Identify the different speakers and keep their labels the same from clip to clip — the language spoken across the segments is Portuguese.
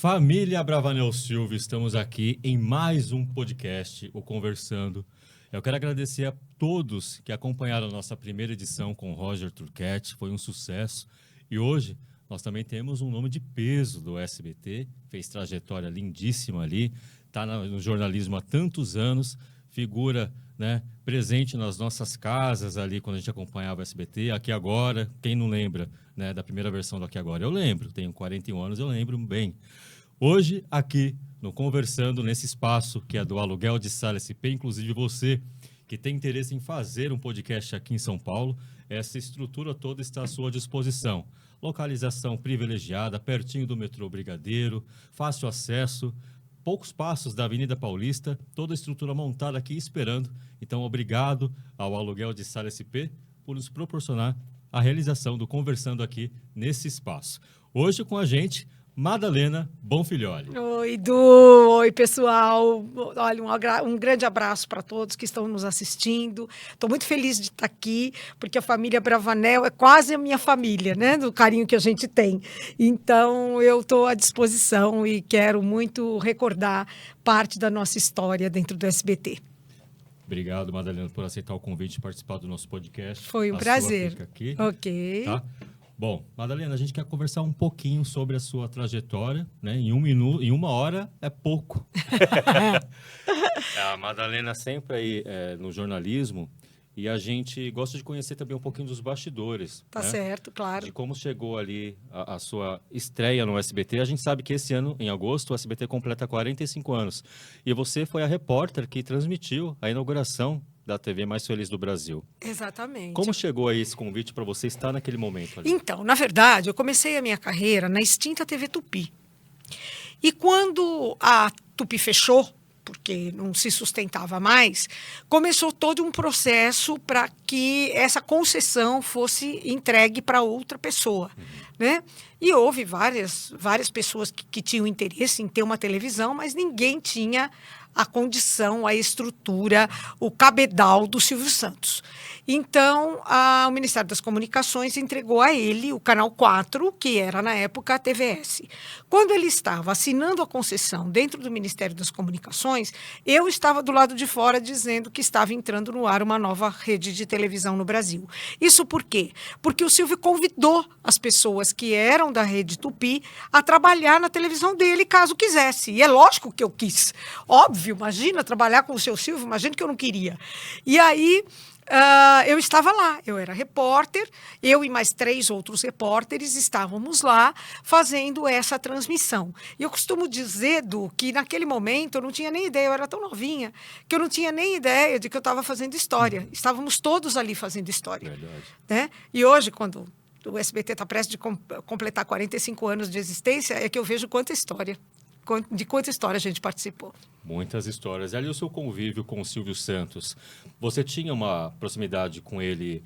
Speaker 1: Família Bravanel Silva, estamos aqui em mais um podcast, o Conversando. Eu quero agradecer a todos que acompanharam a nossa primeira edição com Roger Turquette, foi um sucesso. E hoje nós também temos um nome de peso do SBT, fez trajetória lindíssima ali, está no jornalismo há tantos anos, figura, né, presente nas nossas casas ali quando a gente acompanhava o SBT. Aqui Agora, quem não lembra, né, da primeira versão do Aqui Agora? Eu lembro, tenho 41 anos, eu lembro bem. Hoje, aqui no Conversando, nesse espaço que é do Aluguel de Sala SP, inclusive você que tem interesse em fazer um podcast aqui em São Paulo, essa estrutura toda está à sua disposição. Localização privilegiada, pertinho do metrô Brigadeiro, fácil acesso, poucos passos da Avenida Paulista, toda a estrutura montada aqui esperando. Então, obrigado ao Aluguel de Sala SP por nos proporcionar a realização do Conversando aqui nesse espaço. Hoje com a gente, Madalena Bonfilholi.
Speaker 2: Oi, Du. Oi, pessoal. Olha, um grande abraço para todos que estão nos assistindo. Estou muito feliz de estar aqui, porque a família Bravanel é quase a minha família, né? Do carinho que a gente tem. Então, eu estou à disposição e quero muito recordar parte da nossa história dentro do SBT.
Speaker 1: Obrigado, Madalena, por aceitar o convite e participar do nosso podcast.
Speaker 2: Foi um prazer.
Speaker 1: Fica aqui,
Speaker 2: ok.
Speaker 1: Tá? Bom, Madalena, a gente quer conversar um pouquinho sobre a sua trajetória, né? Em 1 minuto, em 1 hora é pouco. A Madalena sempre aí no jornalismo e a gente gosta de conhecer também um pouquinho dos bastidores.
Speaker 2: Tá, né? Certo, claro.
Speaker 1: De como chegou ali a sua estreia no SBT. A gente sabe que esse ano, em agosto, o SBT completa 45 anos. E você foi a repórter que transmitiu a inauguração da TV mais feliz do Brasil.
Speaker 2: Exatamente.
Speaker 1: Como chegou aí esse convite para você estar naquele momento ali?
Speaker 2: Então, na verdade, eu comecei a minha carreira na extinta TV Tupi. E quando a Tupi fechou, porque não se sustentava mais, começou todo um processo para que essa concessão fosse entregue para outra pessoa, né? E houve várias pessoas que tinham interesse em ter uma televisão, mas ninguém tinha a condição, a estrutura, o cabedal do Silvio Santos. Então, o Ministério das Comunicações entregou a ele o Canal 4, que era, na época, a TVS. Quando ele estava assinando a concessão dentro do Ministério das Comunicações, eu estava do lado de fora dizendo que estava entrando no ar uma nova rede de televisão no Brasil. Isso por quê? Porque o Silvio convidou as pessoas que eram da rede Tupi a trabalhar na televisão dele, caso quisesse. E é lógico que eu quis. Óbvio, imagina trabalhar com o seu Silvio, imagina que eu não queria. E aí eu estava lá, eu era repórter, eu e mais 3 outros repórteres estávamos lá fazendo essa transmissão. E eu costumo dizer, Du, que naquele momento eu não tinha nem ideia, eu era tão novinha, que eu não tinha nem ideia de que eu estava fazendo história. Estávamos todos ali fazendo história.
Speaker 1: Verdade.
Speaker 2: Né? E hoje, quando o SBT está prestes de completar 45 anos de existência, é que eu vejo quanta história. De quanta história a gente participou.
Speaker 1: Muitas histórias. E ali o seu convívio com o Silvio Santos, você tinha uma proximidade com ele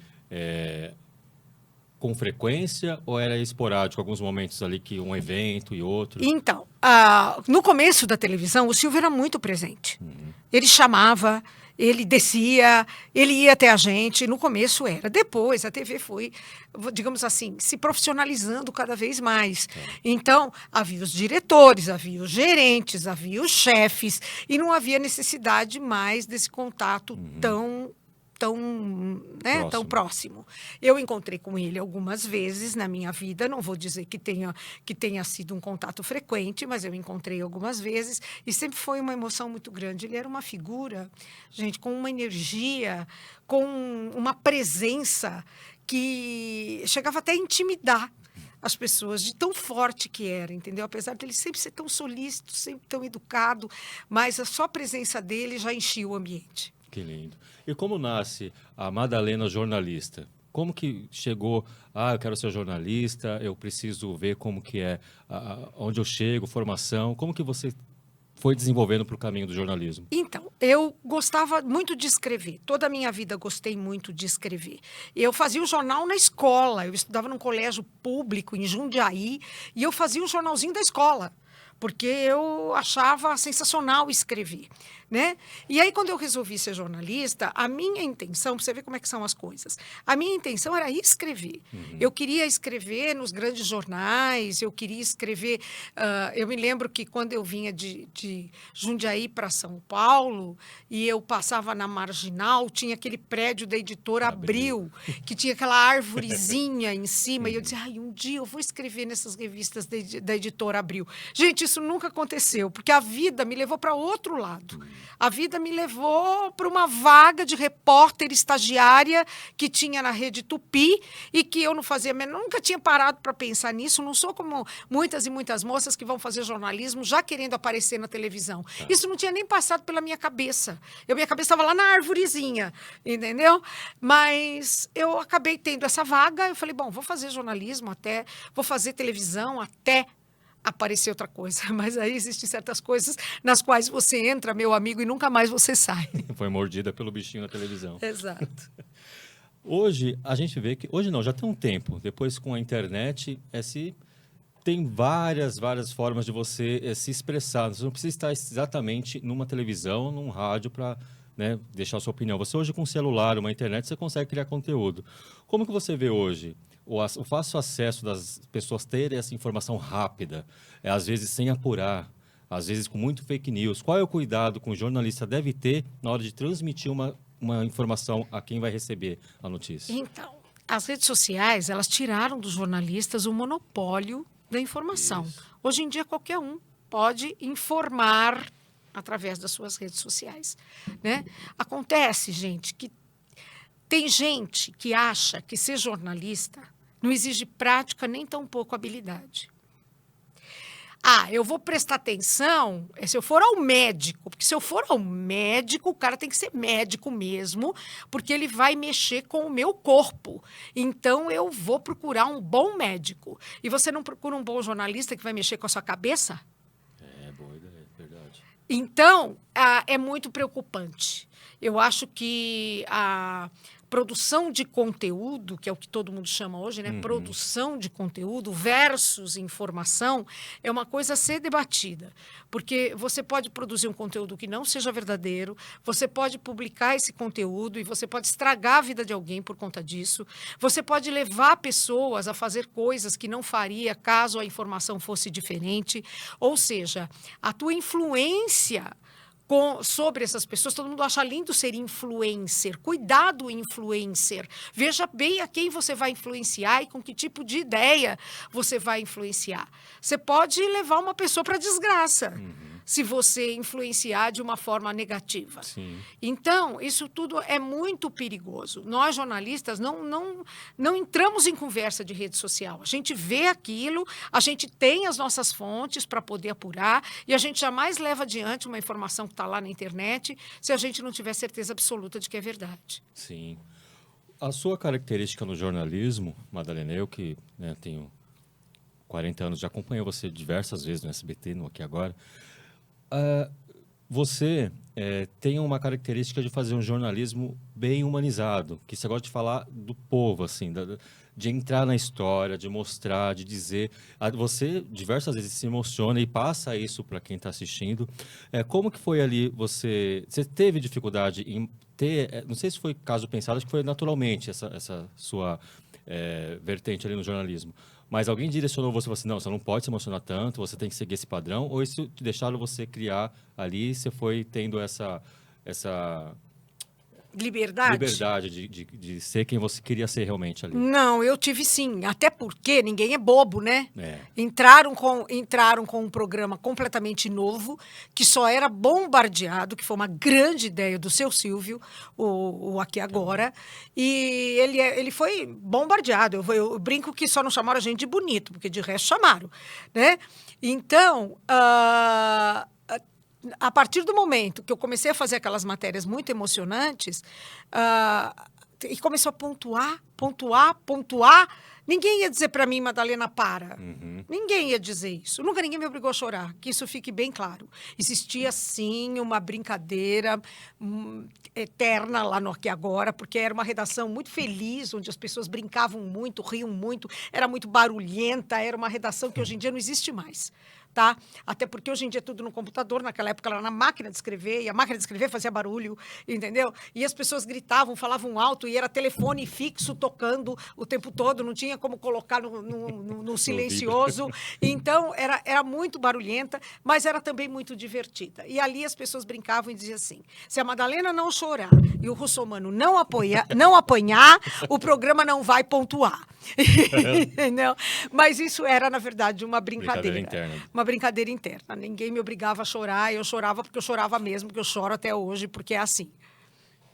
Speaker 1: com frequência ou era esporádico, alguns momentos ali que um evento e outro?
Speaker 2: Então, no começo da televisão, o Silvio era muito presente. Ele chamava, ele descia, ele ia até a gente. No começo era. Depois, a TV foi, digamos assim, se profissionalizando cada vez mais. Então, havia os diretores, havia os gerentes, havia os chefes, e não havia necessidade mais desse contato tão próximo. Eu encontrei com ele algumas vezes na minha vida, não vou dizer que tenha sido um contato frequente, mas eu encontrei algumas vezes e sempre foi uma emoção muito grande. Ele era uma figura, gente, com uma energia, com uma presença que chegava até a intimidar as pessoas, de tão forte que era, entendeu? Apesar dele sempre ser tão solícito, sempre tão educado, mas a só presença dele já enchia o ambiente.
Speaker 1: Que lindo. E como nasce a Madalena jornalista? Como que chegou, eu quero ser jornalista, eu preciso ver como que é, onde eu chego, formação. Como que você foi desenvolvendo para o caminho do jornalismo?
Speaker 2: Então, eu gostava muito de escrever. Toda a minha vida gostei muito de escrever. Eu fazia o jornal na escola. Eu estudava num colégio público em Jundiaí e eu fazia o jornalzinho da escola. porque eu achava sensacional escrever, né? E aí, quando eu resolvi ser jornalista, a minha intenção, para você ver como é que são as coisas, a minha intenção era escrever. Eu queria escrever nos grandes jornais, eu queria escrever... eu me lembro que quando eu vinha de Jundiaí para São Paulo, e eu passava na Marginal, tinha aquele prédio da editora Abril, que tinha aquela árvorezinha em cima, e eu dizia, um dia eu vou escrever nessas revistas da editora Abril. Gente, isso nunca aconteceu, porque a vida me levou para outro lado. A vida me levou para uma vaga de repórter estagiária que tinha na Rede Tupi e que eu não fazia, nunca tinha parado para pensar nisso. Não sou como muitas e muitas moças que vão fazer jornalismo já querendo aparecer na televisão. Isso não tinha nem passado pela minha cabeça. Minha cabeça estava lá na árvorezinha, entendeu? Mas eu acabei tendo essa vaga. Eu falei, bom, vou fazer jornalismo até, vou fazer televisão até aparecer outra coisa. Mas aí existem certas coisas nas quais você entra, meu amigo, e nunca mais você sai.
Speaker 1: Foi mordida pelo bichinho na televisão.
Speaker 2: Exato.
Speaker 1: Hoje, a gente vê que... Hoje não, já tem um tempo. Depois, com a internet, tem várias formas de você se expressar. Você não precisa estar exatamente numa televisão, num rádio para deixar a sua opinião. Você hoje, com um celular, uma internet, você consegue criar conteúdo. Como que você vê hoje o fácil acesso das pessoas terem essa informação rápida, às vezes sem apurar, às vezes com muito fake news? Qual é o cuidado que o jornalista deve ter na hora de transmitir uma informação a quem vai receber a notícia?
Speaker 2: Então, as redes sociais, elas tiraram dos jornalistas o monopólio da informação. Isso. Hoje em dia, qualquer um pode informar através das suas redes sociais, né? Acontece, gente, que tem gente que acha que ser jornalista não exige prática nem tão pouco habilidade. Eu vou prestar atenção se eu for ao médico, porque se eu for ao médico, o cara tem que ser médico mesmo, porque ele vai mexer com o meu corpo. Então, eu vou procurar um bom médico. E você não procura um bom jornalista que vai mexer com a sua cabeça?
Speaker 1: Boa ideia, verdade.
Speaker 2: Então, é muito preocupante. Eu acho que a produção de conteúdo, que é o que todo mundo chama hoje, né? Produção de conteúdo versus informação, é uma coisa a ser debatida. Porque você pode produzir um conteúdo que não seja verdadeiro, você pode publicar esse conteúdo e você pode estragar a vida de alguém por conta disso. Você pode levar pessoas a fazer coisas que não faria caso a informação fosse diferente. Ou seja, a tua influência sobre essas pessoas, todo mundo acha lindo ser influencer. Cuidado, influencer. Veja bem a quem você vai influenciar e com que tipo de ideia você vai influenciar. Você pode levar uma pessoa para a desgraça, se você influenciar de uma forma negativa.
Speaker 1: Sim.
Speaker 2: Então, isso tudo é muito perigoso. Nós, jornalistas, não entramos em conversa de rede social. A gente vê aquilo, a gente tem as nossas fontes para poder apurar e a gente jamais leva adiante uma informação que está lá na internet se a gente não tiver certeza absoluta de que é verdade.
Speaker 1: Sim. A sua característica no jornalismo, Madalena, eu que tenho 40 anos, já acompanhei você diversas vezes no SBT, no Aqui Agora. Você tem uma característica de fazer um jornalismo bem humanizado, que você gosta de falar do povo, assim, de entrar na história, de mostrar, de dizer. Você diversas vezes se emociona e passa isso para quem está assistindo. Como que foi ali? Você teve dificuldade em ter... não sei se foi caso pensado, acho que foi naturalmente essa sua vertente ali no jornalismo. Mas alguém direcionou você e falou assim, não, você não pode se emocionar tanto, você tem que seguir esse padrão, ou isso te deixaram você criar ali, você foi tendo essa liberdade de ser quem você queria ser realmente ali?
Speaker 2: Não, eu tive sim, até porque ninguém é bobo, né? Entraram com um programa completamente novo, que só era bombardeado, que foi uma grande ideia do seu Silvio, o Aqui Agora, e ele foi bombardeado. Eu brinco que só não chamaram a gente de bonito, porque de resto chamaram, né? Então, a partir do momento que eu comecei a fazer aquelas matérias muito emocionantes, e começou a pontuar, ninguém ia dizer para mim, Madalena, para. Ninguém ia dizer isso. Nunca ninguém me obrigou a chorar, que isso fique bem claro. Existia, sim, uma brincadeira eterna lá no Aqui Agora, porque era uma redação muito feliz, onde as pessoas brincavam muito, riam muito, era muito barulhenta, era uma redação que hoje em dia não existe mais. gritar, até porque hoje em dia é tudo no computador, naquela época era na máquina de escrever, e a máquina de escrever fazia barulho, entendeu? E as pessoas gritavam, falavam alto, e era telefone fixo tocando o tempo todo, não tinha como colocar no silencioso. Então, era muito barulhenta, mas era também muito divertida. E ali as pessoas brincavam e diziam assim, se a Madalena não chorar e o Russomano não apanhar, o programa não vai pontuar. Entendeu? Mas isso era, na verdade, uma brincadeira. Uma brincadeira interna. Ninguém me obrigava a chorar, eu chorava porque eu chorava mesmo, que eu choro até hoje, porque é assim.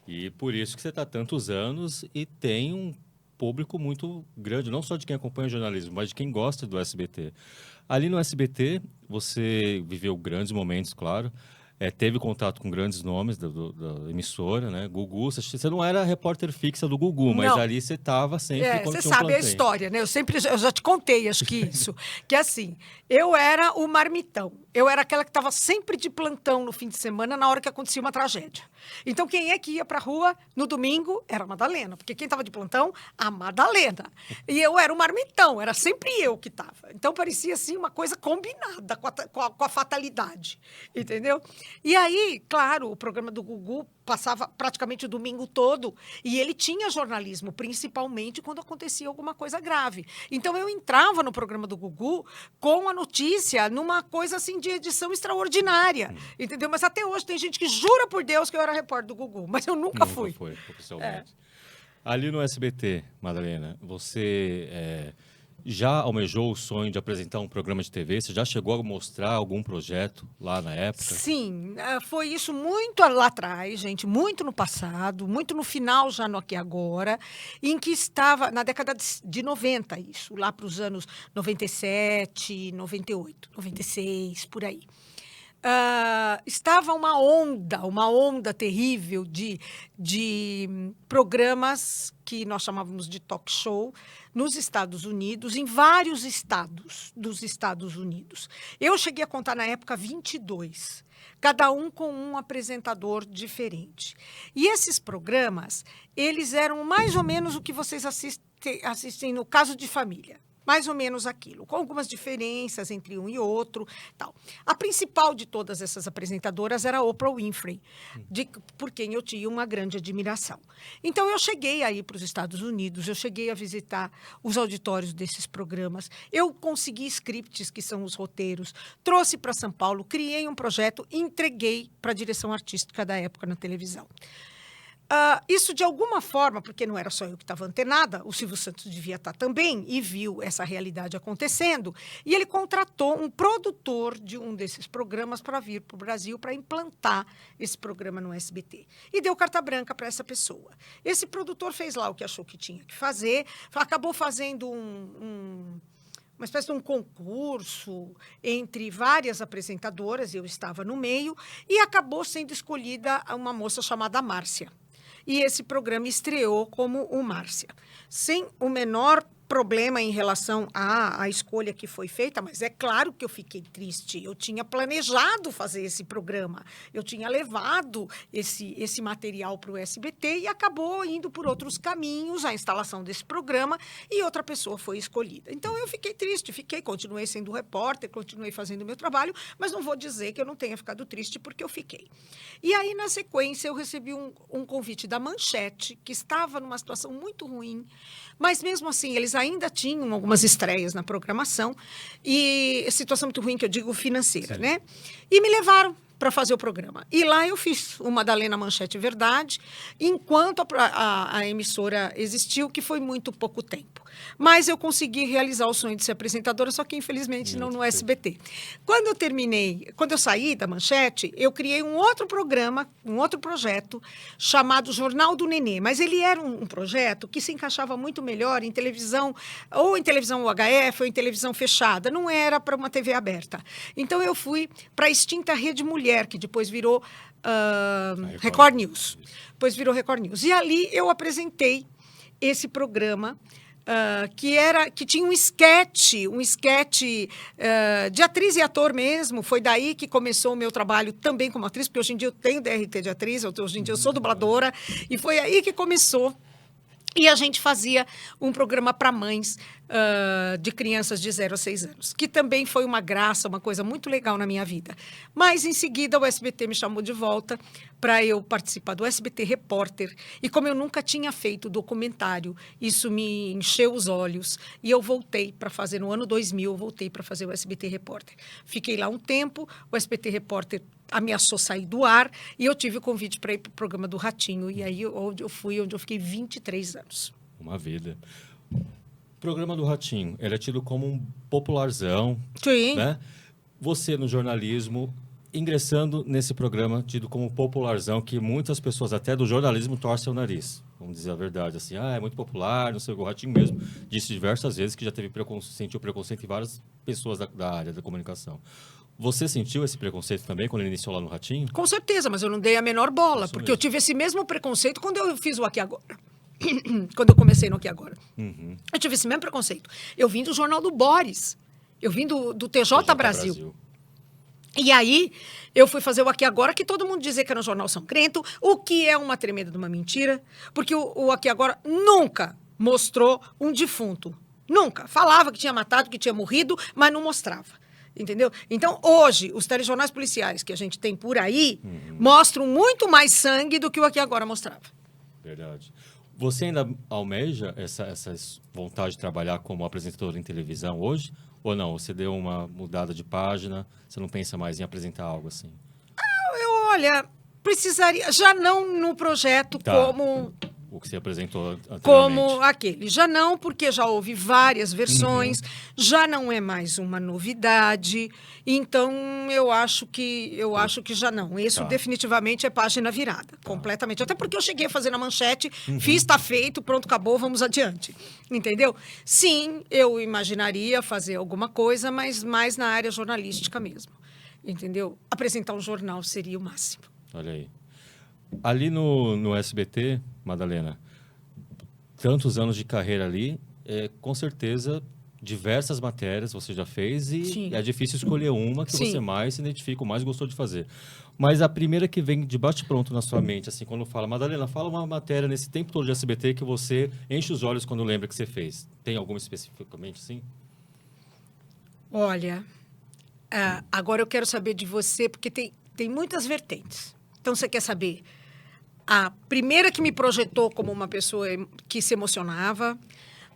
Speaker 1: E por isso que você está há tantos anos e tem um público muito grande, não só de quem acompanha o jornalismo, mas de quem gosta do SBT. Ali no SBT, você viveu grandes momentos, claro. Teve contato com grandes nomes da emissora, né? Gugu, você não era repórter fixa do Gugu, mas
Speaker 2: não.
Speaker 1: Ali você estava sempre quando
Speaker 2: você
Speaker 1: tinha um
Speaker 2: sabe a
Speaker 1: plantel.
Speaker 2: história, né? Eu já te contei, acho que isso. Que assim, eu era o marmitão. Eu era aquela que estava sempre de plantão no fim de semana, na hora que acontecia uma tragédia. Então, quem é que ia para a rua no domingo era a Madalena. Porque quem estava de plantão? A Madalena. E eu era o marmitão, era sempre eu que estava. Então, parecia assim uma coisa combinada com a fatalidade. Entendeu? E aí, claro, o programa do Gugu passava praticamente o domingo todo e ele tinha jornalismo, principalmente quando acontecia alguma coisa grave. Então, eu entrava no programa do Gugu com a notícia numa coisa assim de edição extraordinária, entendeu? Mas até hoje tem gente que jura por Deus que eu era repórter do Gugu, mas eu nunca fui.
Speaker 1: Nunca foi, oficialmente. Ali no SBT, Madalena, você já almejou o sonho de apresentar um programa de TV? Você já chegou a mostrar algum projeto lá na época?
Speaker 2: Sim, foi isso muito lá atrás, gente, muito no passado, muito no final, já no Aqui Agora, em que estava, na década de 90, isso, lá para os anos 97, 98, 96, por aí. Estava uma onda terrível de programas que nós chamávamos de talk show nos Estados Unidos, em vários estados dos Estados Unidos. Eu cheguei a contar na época 22, cada um com um apresentador diferente. E esses programas, eles eram mais ou menos o que vocês assistem no Caso de Família. Mais ou menos aquilo, com algumas diferenças entre um e outro. Tal. A principal de todas essas apresentadoras era a Oprah Winfrey, por quem eu tinha uma grande admiração. Então, eu cheguei aí para os Estados Unidos, eu cheguei a visitar os auditórios desses programas, eu consegui scripts, que são os roteiros, trouxe para São Paulo, criei um projeto e entreguei para a direção artística da época na televisão. Isso, de alguma forma, porque não era só eu que estava antenada, o Silvio Santos devia estar também e viu essa realidade acontecendo, e ele contratou um produtor de um desses programas para vir para o Brasil para implantar esse programa no SBT. E deu carta branca para essa pessoa. Esse produtor fez lá o que achou que tinha que fazer, acabou fazendo uma espécie de um concurso entre várias apresentadoras, eu estava no meio, e acabou sendo escolhida uma moça chamada Márcia. E esse programa estreou como o Márcia, sem o menor problema em relação à escolha que foi feita, mas é claro que eu fiquei triste. Eu tinha planejado fazer esse programa, eu tinha levado esse material para o SBT e acabou indo por outros caminhos a instalação desse programa e outra pessoa foi escolhida. Então, eu fiquei triste, continuei sendo repórter, continuei fazendo o meu trabalho, mas não vou dizer que eu não tenha ficado triste porque eu fiquei. E aí, na sequência, eu recebi um convite da Manchete, que estava numa situação muito ruim, mas mesmo assim, eles ainda tinham algumas estreias na programação, e situação muito ruim, que eu digo financeira, né? E me levaram para fazer o programa. E lá eu fiz o Madalena Manchete Verdade, enquanto a emissora existiu, que foi muito pouco tempo. Mas eu consegui realizar o sonho de ser apresentadora, só que, infelizmente, não no SBT. Quando eu saí da Manchete, eu criei um outro programa, um outro projeto, chamado Jornal do Nenê. Mas ele era um projeto que se encaixava muito melhor em televisão, ou em televisão UHF, ou em televisão fechada. Não era para uma TV aberta. Então, eu fui para a extinta Rede Mulher, que depois virou Record News. Depois virou Record News. E ali eu apresentei esse programa, que tinha um esquete de atriz e ator mesmo. Foi daí que começou o meu trabalho também como atriz, porque hoje em dia eu tenho DRT de atriz, hoje em dia eu sou dubladora, e foi aí que começou E a gente fazia um programa para mães de crianças de 0 a 6 anos, que também foi uma graça, uma coisa muito legal na minha vida. Mas, em seguida, o SBT me chamou de volta para eu participar do SBT Repórter. E como eu nunca tinha feito documentário, isso me encheu os olhos. E eu voltei para fazer, no ano 2000, eu voltei para fazer o SBT Repórter. Fiquei lá um tempo, o SBT Repórter ameaçou sair do ar e eu tive o convite para ir para o programa do Ratinho. E aí onde eu fiquei 23 anos.
Speaker 1: Uma vida. O programa do Ratinho, ele é tido como um popularzão,
Speaker 2: Sim.
Speaker 1: né? Você, no jornalismo, ingressando nesse programa tido como popularzão, que muitas pessoas, até do jornalismo, torcem o nariz. Vamos dizer a verdade, assim, é muito popular, não sei o que, o Ratinho mesmo disse diversas vezes que já sentiu preconceito em várias pessoas da área da comunicação. Você sentiu esse preconceito também quando ele iniciou lá no Ratinho?
Speaker 2: Com certeza, mas eu não dei a menor bola,
Speaker 1: Isso
Speaker 2: porque
Speaker 1: mesmo.
Speaker 2: eu tive esse mesmo preconceito quando eu fiz o Aqui Agora. Quando eu comecei no Aqui Agora.
Speaker 1: Uhum.
Speaker 2: Eu tive esse mesmo preconceito. Eu vim do jornal do Boris. Eu vim do TJ Brasil. E aí, eu fui fazer o Aqui Agora, que todo mundo dizia que era um jornal sangrento, o que é uma tremenda de uma mentira, porque o Aqui Agora nunca mostrou um defunto. Nunca. Falava que tinha matado, que tinha morrido, mas não mostrava. Entendeu? Então, hoje, os telejornais policiais que a gente tem por aí mostram muito mais sangue do que o Aqui Agora mostrava.
Speaker 1: Verdade. Você ainda almeja essa vontade de trabalhar como apresentador em televisão hoje? Ou não? Você deu uma mudada de página? Você não pensa mais em apresentar algo assim?
Speaker 2: Olha, precisaria, já não no projeto como
Speaker 1: O que você apresentou anteriormente.
Speaker 2: como aquele. Já não, porque já houve várias versões, já não é mais uma novidade. Então, eu acho que já não. Isso definitivamente é página virada, completamente. Até porque eu cheguei a fazer na manchete, fiz, está feito, pronto, acabou, vamos adiante. Entendeu? Sim, eu imaginaria fazer alguma coisa, mas mais na área jornalística mesmo. Entendeu? Apresentar um jornal seria o máximo.
Speaker 1: Olha aí. Ali no SBT, Madalena, tantos anos de carreira ali, com certeza diversas matérias você já fez e
Speaker 2: Sim.
Speaker 1: é difícil escolher uma que
Speaker 2: Sim.
Speaker 1: você mais se identifica, ou mais gostou de fazer. Mas a primeira que vem de bate-pronto na sua mente, assim, quando fala, Madalena, fala uma matéria nesse tempo todo de SBT que você enche os olhos quando lembra que você fez. Tem alguma especificamente, sim?
Speaker 2: Olha, agora eu quero saber de você, porque tem muitas vertentes. Então, você quer saber a primeira que me projetou como uma pessoa que se emocionava?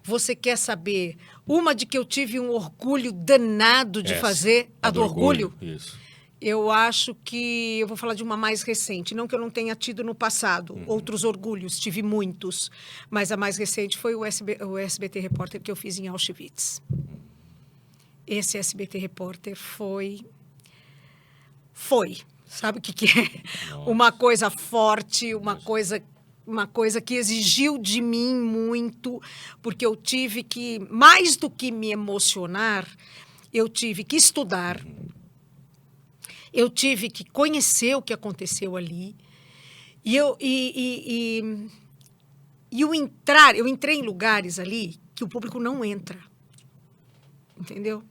Speaker 2: Você quer saber uma de que eu tive um orgulho danado de fazer? A do orgulho?
Speaker 1: Isso.
Speaker 2: Eu acho que eu vou falar de uma mais recente. Não que eu não tenha tido no passado outros orgulhos, tive muitos. Mas a mais recente foi o SBT Repórter que eu fiz em Auschwitz. Esse SBT Repórter foi. Sabe o que é?
Speaker 1: Nossa.
Speaker 2: Uma coisa forte, uma coisa que exigiu de mim muito, porque eu tive que, mais do que me emocionar, eu tive que estudar, eu tive que conhecer o que aconteceu ali. Eu entrei em lugares ali que o público não entra. Entendeu?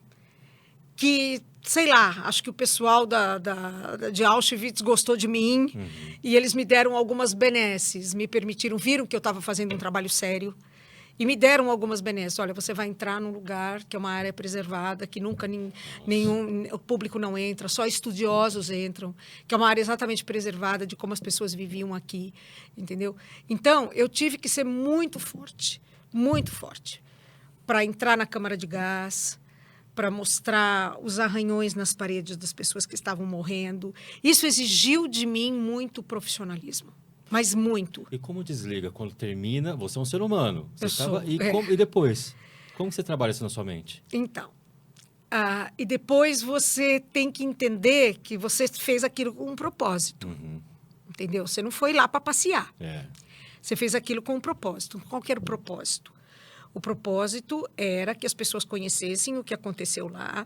Speaker 2: Que, sei lá, acho que o pessoal de Auschwitz gostou de mim e eles me deram algumas benesses, viram que eu estava fazendo um trabalho sério e me deram algumas benesses. Olha, você vai entrar num lugar que é uma área preservada, que nunca o público não entra, só estudiosos entram, que é uma área exatamente preservada de como as pessoas viviam aqui, entendeu? Então, eu tive que ser muito forte para entrar na câmara de gás, para mostrar os arranhões nas paredes das pessoas que estavam morrendo. Isso exigiu de mim muito profissionalismo, mas muito.
Speaker 1: E como desliga? Quando termina, você é um ser humano.
Speaker 2: Eu
Speaker 1: E depois? Como você trabalha isso na sua mente?
Speaker 2: Então, e depois você tem que entender que você fez aquilo com um propósito. Entendeu? Você não foi lá para passear. Você fez aquilo com um propósito. Qual que era o propósito? O propósito era que as pessoas conhecessem o que aconteceu lá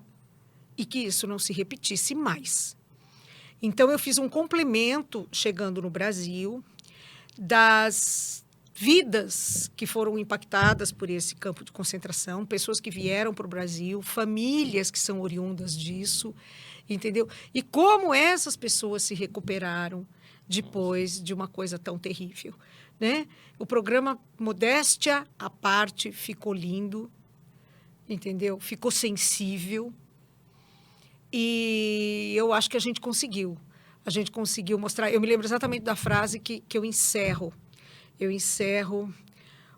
Speaker 2: e que isso não se repetisse mais. Então, eu fiz um complemento, chegando no Brasil, das vidas que foram impactadas por esse campo de concentração, pessoas que vieram para o Brasil, famílias que são oriundas disso, entendeu? E como essas pessoas se recuperaram depois de uma coisa tão terrível. né? O programa, modéstia à parte, ficou lindo, entendeu? Ficou sensível. E eu acho que a gente conseguiu. A gente conseguiu mostrar. Eu me lembro exatamente da frase que eu encerro. Eu encerro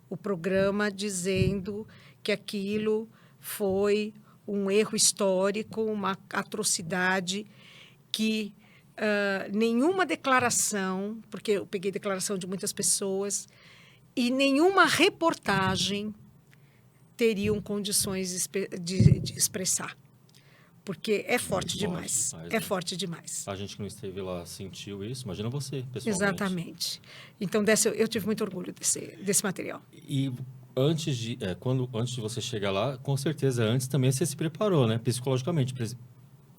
Speaker 2: o programa dizendo que aquilo foi um erro histórico, uma atrocidade que nenhuma declaração, porque eu peguei declaração de muitas pessoas, e nenhuma reportagem teriam condições de expressar. Porque é forte demais. É forte demais.
Speaker 1: A gente que não esteve lá sentiu isso. Imagina você, pessoalmente.
Speaker 2: Exatamente. Então, eu tive muito orgulho desse material.
Speaker 1: E antes de você chegar lá, com certeza, antes também você se preparou, né? Psicologicamente,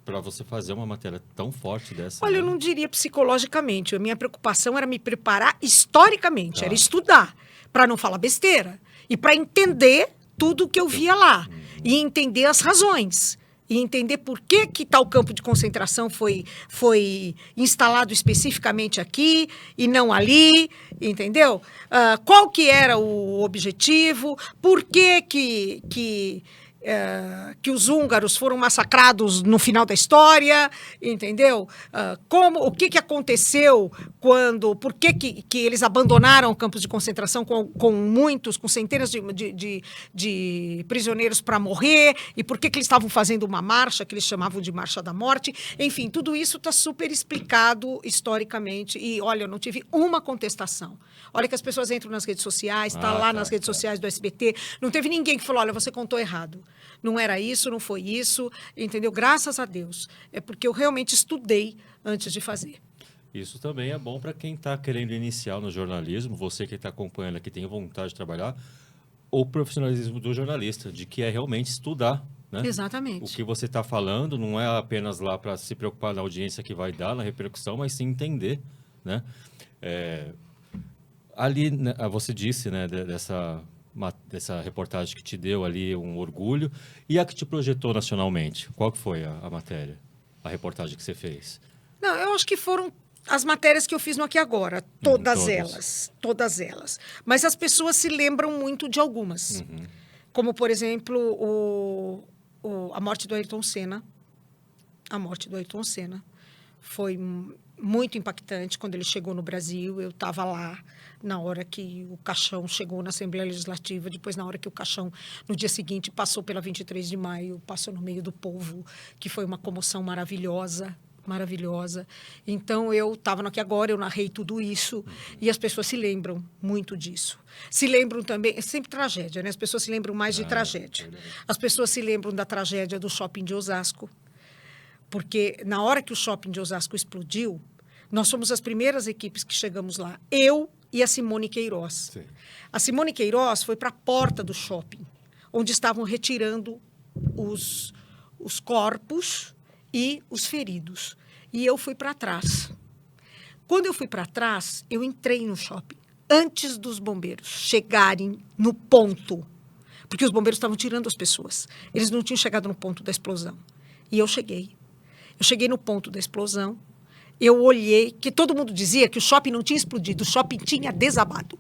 Speaker 1: para você fazer uma matéria tão forte dessa.
Speaker 2: Olha,
Speaker 1: né?
Speaker 2: eu não diria psicologicamente. A minha preocupação era me preparar historicamente. Era estudar, para não falar besteira. E para entender tudo o que eu via lá. E entender as razões. E entender por que tal campo de concentração foi instalado especificamente aqui e não ali, entendeu? Qual que era o objetivo, por que os húngaros foram massacrados no final da história, entendeu? O que aconteceu por que eles abandonaram campos de concentração com centenas de prisioneiros para morrer, e por que eles estavam fazendo uma marcha, que eles chamavam de Marcha da Morte. Enfim, tudo isso está super explicado historicamente, e olha, eu não tive uma contestação. Olha que as pessoas entram nas redes sociais, nas redes sociais do SBT, não teve ninguém que falou, olha, você contou errado. Não era isso, não foi isso, entendeu? Graças a Deus. É porque eu realmente estudei antes de fazer.
Speaker 1: Isso também é bom para quem está querendo iniciar no jornalismo, você que está acompanhando aqui, tem vontade de trabalhar, o profissionalismo do jornalista, de que é realmente estudar, né?
Speaker 2: Exatamente.
Speaker 1: O que você está falando não é apenas lá para se preocupar na audiência que vai dar, na repercussão, mas sim entender, né? Ali, né, você disse, né, dessa reportagem que te deu ali um orgulho, e a que te projetou nacionalmente? Qual que foi a matéria, a reportagem que você fez?
Speaker 2: Não, eu acho que foram as matérias que eu fiz no Aqui Agora, todas elas. Mas as pessoas se lembram muito de algumas. Como, por exemplo, a morte do Ayrton Senna. A morte do Ayrton Senna foi muito impactante quando ele chegou no Brasil. Eu estava lá na hora que o caixão chegou na Assembleia Legislativa, depois na hora que o caixão, no dia seguinte, passou pela 23 de maio, passou no meio do povo, que foi uma comoção maravilhosa. Então, eu estava no Aqui Agora, eu narrei tudo isso, e as pessoas se lembram muito disso. Se lembram também, é sempre tragédia, né? As pessoas se lembram mais de tragédia. As pessoas se lembram da tragédia do shopping de Osasco, porque na hora que o shopping de Osasco explodiu, nós fomos as primeiras equipes que chegamos lá, eu e a Simone Queiroz.
Speaker 1: Sim.
Speaker 2: A Simone Queiroz foi para a porta do shopping, onde estavam retirando os corpos e os feridos. E eu fui para trás. Quando eu fui para trás, eu entrei no shopping, antes dos bombeiros chegarem no ponto, porque os bombeiros estavam tirando as pessoas. Eles não tinham chegado no ponto da explosão. E eu cheguei. Eu cheguei no ponto da explosão, eu olhei, que todo mundo dizia que o shopping não tinha explodido, o shopping tinha desabado.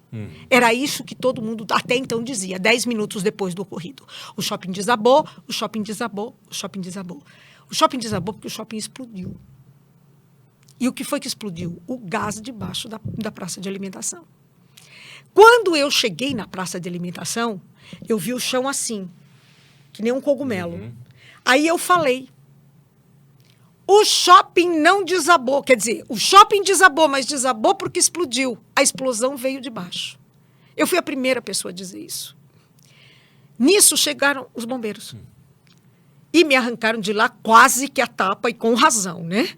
Speaker 2: Era isso que todo mundo até então dizia, 10 minutos depois do ocorrido. O shopping desabou, o shopping desabou, o shopping desabou. O shopping desabou porque o shopping explodiu. E o que foi que explodiu? O gás debaixo da praça de alimentação. Quando eu cheguei na praça de alimentação, eu vi o chão assim, que nem um cogumelo. Aí eu falei, o shopping não desabou. Quer dizer, o shopping desabou, mas desabou porque explodiu. A explosão veio de baixo. Eu fui a primeira pessoa a dizer isso. Nisso chegaram os bombeiros. E me arrancaram de lá quase que a tapa, e com razão, né?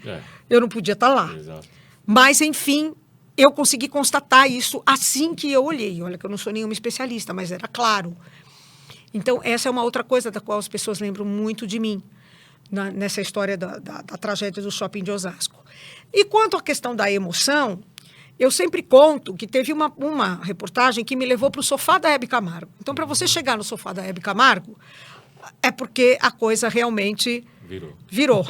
Speaker 2: Eu não podia estar lá.
Speaker 1: Exato.
Speaker 2: Mas, enfim, eu consegui constatar isso assim que eu olhei. Olha que eu não sou nenhuma especialista, mas era claro. Então, essa é uma outra coisa da qual as pessoas lembram muito de mim, nessa história da tragédia do shopping de Osasco. E quanto à questão da emoção, eu sempre conto que teve uma reportagem que me levou para o sofá da Hebe Camargo. Então, para você chegar no sofá da Hebe Camargo, é porque a coisa realmente virou.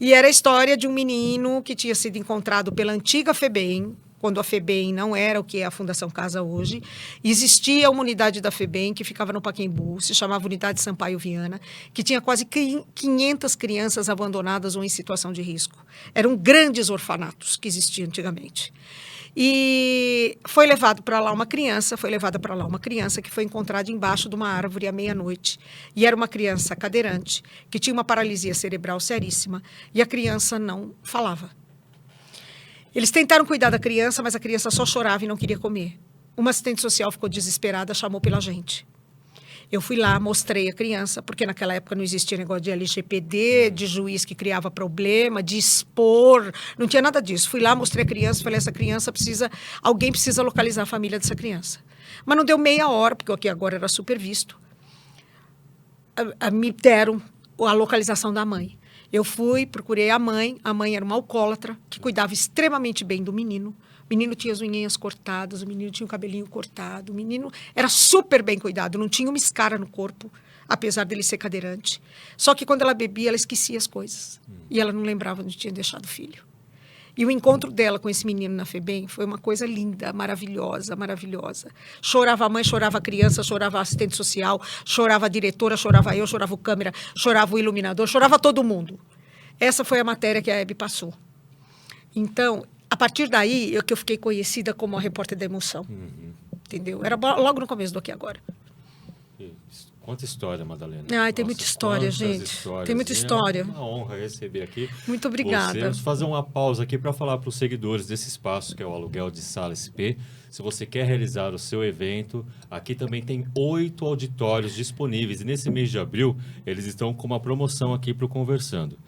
Speaker 2: E era a história de um menino que tinha sido encontrado pela antiga FEBEM, quando a FEBEM não era o que é a Fundação Casa hoje. Existia uma unidade da FEBEM que ficava no Pacaembu, se chamava Unidade Sampaio Viana, que tinha quase 500 crianças abandonadas ou em situação de risco. Eram grandes orfanatos que existiam antigamente. E foi levada para lá uma criança que foi encontrada embaixo de uma árvore à meia-noite. E era uma criança cadeirante, que tinha uma paralisia cerebral seríssima, e a criança não falava. Eles tentaram cuidar da criança, mas a criança só chorava e não queria comer. Uma assistente social ficou desesperada, chamou pela gente. Eu fui lá, mostrei a criança, porque naquela época não existia negócio de LGPD, de juiz que criava problema, de expor, não tinha nada disso. Fui lá, mostrei a criança, falei, alguém precisa localizar a família dessa criança. Mas não deu meia hora, porque aqui agora era super visto. Me deram a localização da mãe. Eu fui, procurei a mãe era uma alcoólatra, que cuidava extremamente bem do menino. O menino tinha as unhinhas cortadas, o menino tinha o cabelinho cortado, o menino era super bem cuidado, não tinha uma escara no corpo, apesar dele ser cadeirante. Só que quando ela bebia, ela esquecia as coisas. E ela não lembrava onde tinha deixado o filho. E o encontro dela com esse menino na FEBEM foi uma coisa linda, maravilhosa, maravilhosa. Chorava a mãe, chorava a criança, chorava a assistente social, chorava a diretora, chorava eu, chorava o câmera, chorava o iluminador, chorava todo mundo. Essa foi a matéria que a Hebe passou. Então, a partir daí, que eu fiquei conhecida como a repórter da emoção. Entendeu? Era logo no começo do Aqui Agora.
Speaker 1: Quanta história, Madalena.
Speaker 2: Ai, tem muita história, gente. Tem muita história.
Speaker 1: É uma honra receber aqui.
Speaker 2: Muito obrigada.
Speaker 1: Vamos fazer uma pausa aqui para falar para os seguidores desse espaço, que é o Aluguel de Sala SP. Se você quer realizar o seu evento, aqui também tem 8 auditórios disponíveis. E nesse mês de abril, eles estão com uma promoção aqui para o Conversando.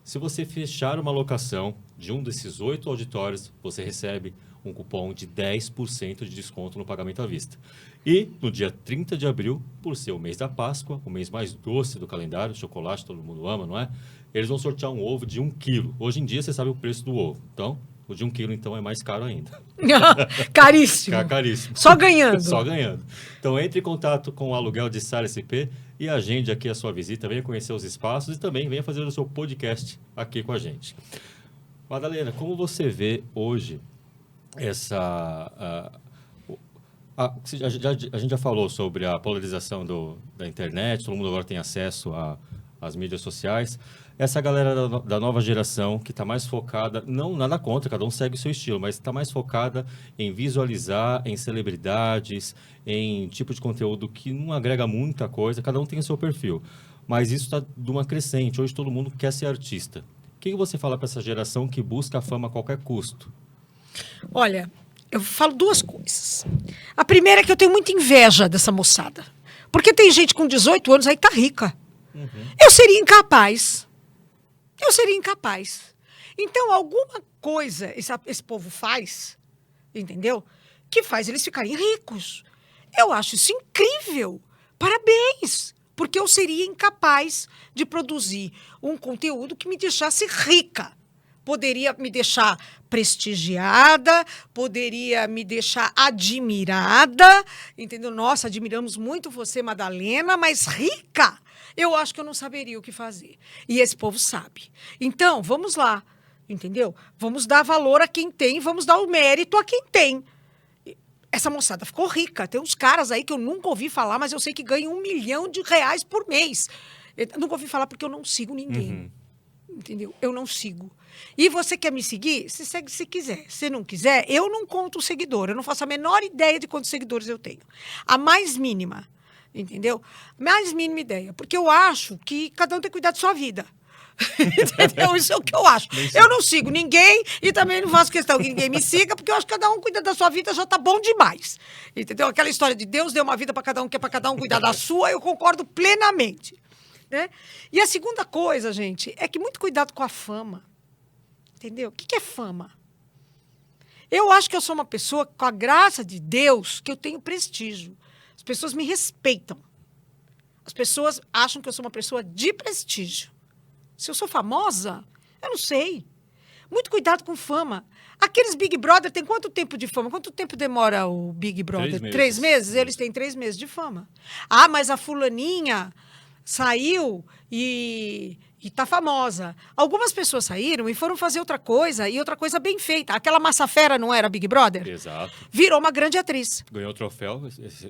Speaker 1: Se você fechar uma locação de um desses 8 auditórios, você recebe um cupom de 10% de desconto no pagamento à vista. E no dia 30 de abril, por ser o mês da Páscoa, o mês mais doce do calendário, chocolate todo mundo ama, não é? Eles vão sortear um ovo de 1 quilo. Hoje em dia, você sabe o preço do ovo. Então, o de 1 quilo, então, é mais caro ainda.
Speaker 2: Caríssimo.
Speaker 1: Caríssimo.
Speaker 2: Só ganhando.
Speaker 1: Só ganhando. Então, entre em contato com o Aluguel de Sala SP e agende aqui a sua visita. Venha conhecer os espaços e também venha fazer o seu podcast aqui com a gente. Madalena, como você vê hoje essa... a gente já falou sobre a polarização da internet, todo mundo agora tem acesso às mídias sociais. Essa galera da nova geração que está mais focada, não nada contra, cada um segue o seu estilo, mas está mais focada em visualizar, em celebridades, em tipo de conteúdo que não agrega muita coisa, cada um tem o seu perfil. Mas isso está de uma crescente, hoje todo mundo quer ser artista. O que você fala para essa geração que busca a fama a qualquer custo?
Speaker 2: Olha, eu falo 2 coisas. A primeira é que eu tenho muita inveja dessa moçada. Porque tem gente com 18 anos aí que tá rica. Eu seria incapaz. Então, alguma coisa esse povo faz, entendeu? Que faz eles ficarem ricos. Eu acho isso incrível. Parabéns. Porque eu seria incapaz de produzir um conteúdo que me deixasse rica. Poderia me deixar prestigiada, poderia me deixar admirada, entendeu? Nossa, admiramos muito você, Madalena, mas rica, eu acho que eu não saberia o que fazer. E esse povo sabe. Então, vamos lá, entendeu? Vamos dar valor a quem tem, vamos dar o mérito a quem tem. Essa moçada ficou rica. Tem uns caras aí que eu nunca ouvi falar, mas eu sei que ganham R$1 milhão por mês. Eu nunca ouvi falar porque eu não sigo ninguém. Entendeu? Eu não sigo. E você quer me seguir? Se segue se quiser. Se não quiser, eu não conto o seguidor. Eu não faço a menor ideia de quantos seguidores eu tenho. A mais mínima. Entendeu? Mais mínima ideia. Porque eu acho que cada um tem que cuidar de sua vida. Entendeu? Isso é o que eu acho. Eu não sigo ninguém e também não faço questão que ninguém me siga, porque eu acho que cada um cuida da sua vida, já tá bom demais. Entendeu? Aquela história de Deus deu uma vida para cada um, que é para cada um cuidar da sua, eu concordo plenamente. Né? E a segunda coisa, gente, é que muito cuidado com a fama. Entendeu? O que é fama? Eu acho que eu sou uma pessoa, com a graça de Deus, que eu tenho prestígio. As pessoas me respeitam. As pessoas acham que eu sou uma pessoa de prestígio. Se eu sou famosa, eu não sei. Muito cuidado com fama. Aqueles Big Brother têm quanto tempo de fama? Quanto tempo demora o Big Brother?
Speaker 1: 3 meses.
Speaker 2: 3 meses? Eles têm 3 meses de fama. Ah, mas a fulaninha saiu e tá famosa. Algumas pessoas saíram e foram fazer outra coisa, e outra coisa bem feita. Aquela Massafera não era Big Brother?
Speaker 1: Exato.
Speaker 2: Virou uma grande atriz.
Speaker 1: Ganhou o troféu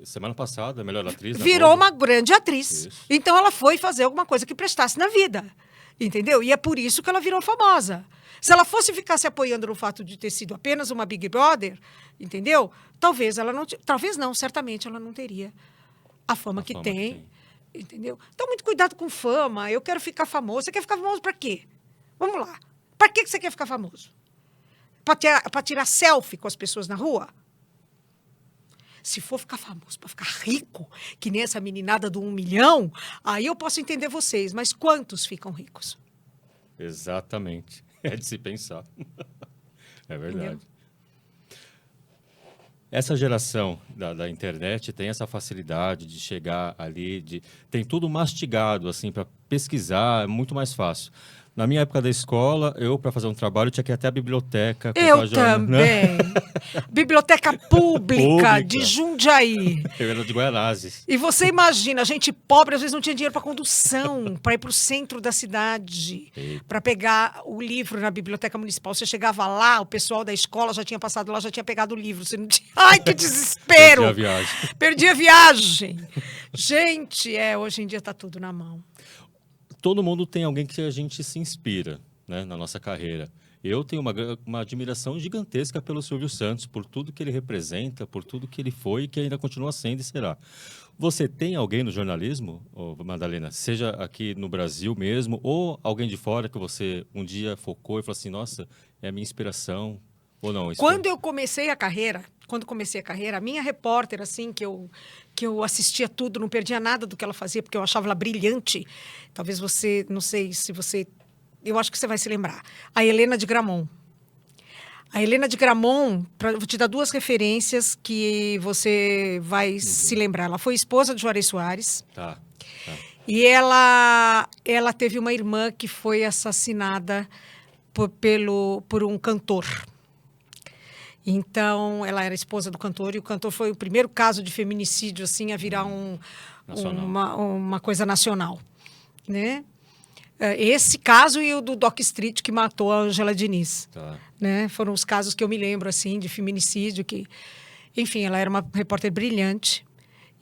Speaker 1: semana passada, melhor atriz.
Speaker 2: Virou uma grande atriz.
Speaker 1: Isso.
Speaker 2: Então ela foi fazer alguma coisa que prestasse na vida. Entendeu? E é por isso que ela virou famosa. Se ela fosse ficar se apoiando no fato de ter sido apenas uma Big Brother, entendeu? Talvez ela não... Talvez não, certamente ela não teria a fama que tem. Entendeu? Então, muito cuidado com fama. Eu quero ficar famoso. Você quer ficar famoso para quê? Vamos lá. Para que você quer ficar famoso? Para tirar selfie com as pessoas na rua? Se for ficar famoso para ficar rico, que nem essa meninada do 1 milhão, aí eu posso entender vocês. Mas quantos ficam ricos?
Speaker 1: Exatamente. É de se pensar. É verdade. Entendeu? Essa geração da internet tem essa facilidade de chegar ali, tem tudo mastigado, assim, para pesquisar, é muito mais fácil. Na minha época da escola, para fazer um trabalho, tinha que ir até a biblioteca.
Speaker 2: Eu também. Biblioteca Pública de Jundiaí.
Speaker 1: Eu era de Guaianazes.
Speaker 2: E você imagina, a gente pobre, às vezes não tinha dinheiro para condução, para ir para o centro da cidade, para pegar o livro na biblioteca municipal. Você chegava lá, o pessoal da escola já tinha passado lá, já tinha pegado o livro. Você não tinha... Ai, que desespero!
Speaker 1: Perdi a viagem.
Speaker 2: Perdi a viagem. Gente, hoje em dia está tudo na mão.
Speaker 1: Todo mundo tem alguém que a gente se inspira, né, na nossa carreira. Eu tenho uma admiração gigantesca pelo Silvio Santos, por tudo que ele representa, por tudo que ele foi e que ainda continua sendo e será. Você tem alguém no jornalismo, Madalena, seja aqui no Brasil mesmo, ou alguém de fora que você um dia focou e falou assim, nossa, é a minha inspiração, ou não?
Speaker 2: Quando comecei a carreira, a minha repórter, assim, que eu assistia tudo, não perdia nada do que ela fazia, porque eu achava ela brilhante. Talvez você, não sei se você... Eu acho que você vai se lembrar. A Helena de Gramont. A Helena de Gramont, vou te dar 2 referências que você vai se lembrar. Ela foi esposa de Juarez Soares.
Speaker 1: Tá.
Speaker 2: E ela teve uma irmã que foi assassinada por um cantor. Então, ela era esposa do cantor, e o cantor foi o primeiro caso de feminicídio, assim, a virar uma coisa nacional, né? Esse caso e o do Doc Street, que matou a Ângela Diniz.
Speaker 1: Tá.
Speaker 2: Né? Foram os casos que eu me lembro, assim, de feminicídio. Enfim, ela era uma repórter brilhante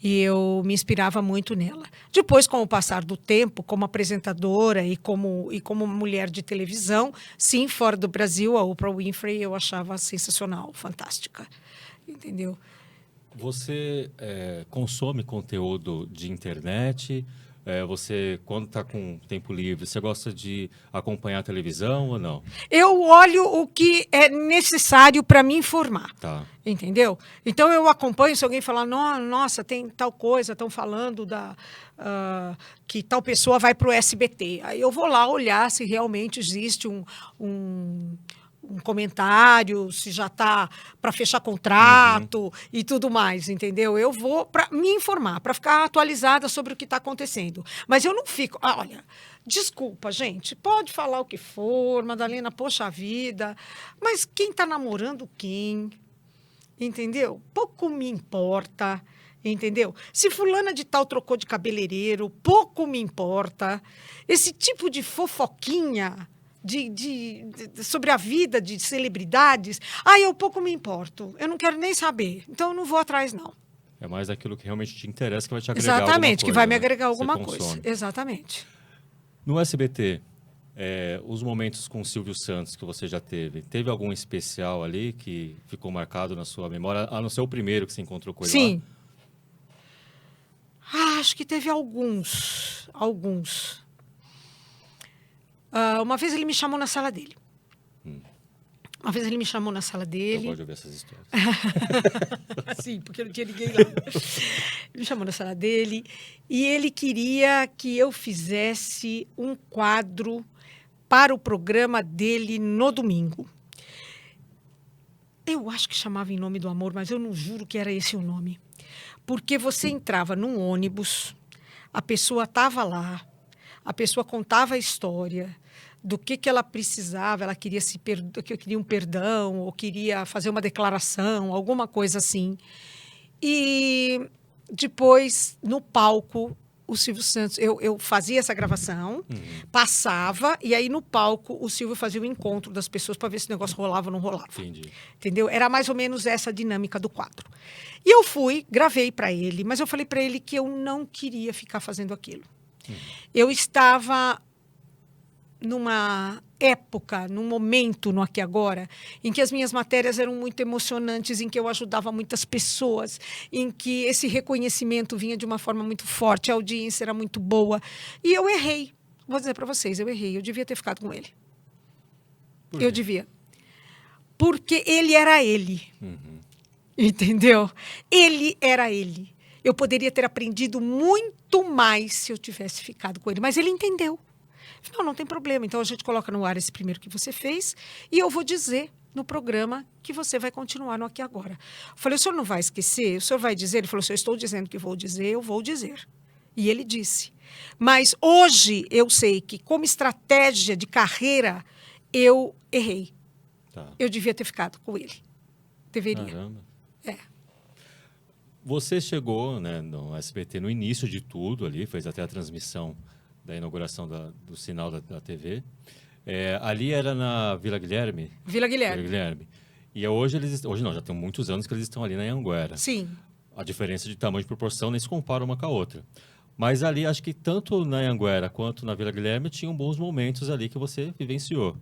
Speaker 2: e eu me inspirava muito nela. Depois, com o passar do tempo, como apresentadora e como mulher de televisão, sim, fora do Brasil, a Oprah Winfrey eu achava sensacional, fantástica. Entendeu?
Speaker 1: Você consome conteúdo de internet? Você, quando está com tempo livre, você gosta de acompanhar a televisão ou não?
Speaker 2: Eu olho o que é necessário para me informar.
Speaker 1: Tá.
Speaker 2: Entendeu? Então, eu acompanho, se alguém falar, nossa, tem tal coisa, estão falando que tal pessoa vai para o SBT. Aí eu vou lá olhar se realmente existe um comentário, se já está para fechar contrato e tudo mais, entendeu? Eu vou para me informar, para ficar atualizada sobre o que está acontecendo. Mas eu não fico... olha, desculpa, gente, pode falar o que for, Madalena, poxa vida, mas quem está namorando quem? Entendeu? Pouco me importa, entendeu? Se fulana de tal trocou de cabeleireiro, pouco me importa. Esse tipo de fofoquinha... sobre a vida de celebridades, eu pouco me importo. Eu não quero nem saber. Então, eu não vou atrás, não.
Speaker 1: É mais aquilo que realmente te interessa, que vai te agregar alguma coisa.
Speaker 2: Exatamente, que vai me agregar
Speaker 1: né?
Speaker 2: alguma coisa. Exatamente.
Speaker 1: No SBT, os momentos com o Silvio Santos que você já teve algum especial ali que ficou marcado na sua memória, a não ser o primeiro que você encontrou com ele lá?
Speaker 2: Sim. Acho que teve alguns. Uma vez ele me chamou na sala dele. Eu gosto
Speaker 1: de ouvir essas histórias.
Speaker 2: Sim, porque não tinha ninguém lá. Ele me chamou na sala dele e ele queria que eu fizesse um quadro para o programa dele no domingo. Eu acho que chamava Em Nome do Amor, mas eu não juro que era esse o nome. Porque você entrava num ônibus, a pessoa estava lá, a pessoa contava a história do que ela precisava, ela queria queria um perdão, ou queria fazer uma declaração, alguma coisa assim. E depois, no palco, o Silvio Santos, eu fazia essa gravação, passava, e aí no palco o Silvio fazia o encontro das pessoas para ver se o negócio rolava ou não rolava.
Speaker 1: Entendi.
Speaker 2: Entendeu? Era mais ou menos essa a dinâmica do quadro. E eu fui, gravei para ele, mas eu falei para ele que eu não queria ficar fazendo aquilo. Eu estava numa época, num momento no Aqui Agora, em que as minhas matérias eram muito emocionantes, em que eu ajudava muitas pessoas, em que esse reconhecimento vinha de uma forma muito forte, a audiência era muito boa. E eu errei. Vou dizer para vocês, eu errei. Eu devia ter ficado com ele.
Speaker 1: Por
Speaker 2: Eu
Speaker 1: quê?
Speaker 2: devia. Porque ele era ele. Entendeu? Ele era ele. Eu poderia ter aprendido muito mais se eu tivesse ficado com ele. Mas ele entendeu. Não tem problema. Então, a gente coloca no ar esse primeiro que você fez e eu vou dizer no programa que você vai continuar no Aqui Agora. Eu falei, o senhor não vai esquecer? O senhor vai dizer? Ele falou, se eu estou dizendo que vou dizer, eu vou dizer. E ele disse. Mas hoje eu sei que, como estratégia de carreira, eu errei.
Speaker 1: Tá.
Speaker 2: Eu devia ter ficado com ele. Deveria.
Speaker 1: Caramba.
Speaker 2: É.
Speaker 1: Você chegou, né, no SBT no início de tudo ali, fez até a transmissão da inauguração do sinal da TV. Ali era na Vila Guilherme?
Speaker 2: Vila Guilherme.
Speaker 1: Vila Guilherme. E hoje não, já tem muitos anos que eles estão ali na Anhanguera.
Speaker 2: Sim.
Speaker 1: A diferença de tamanho de proporção nem se compara uma com a outra. Mas ali, acho que tanto na Anhanguera quanto na Vila Guilherme tinham bons momentos ali que você vivenciou.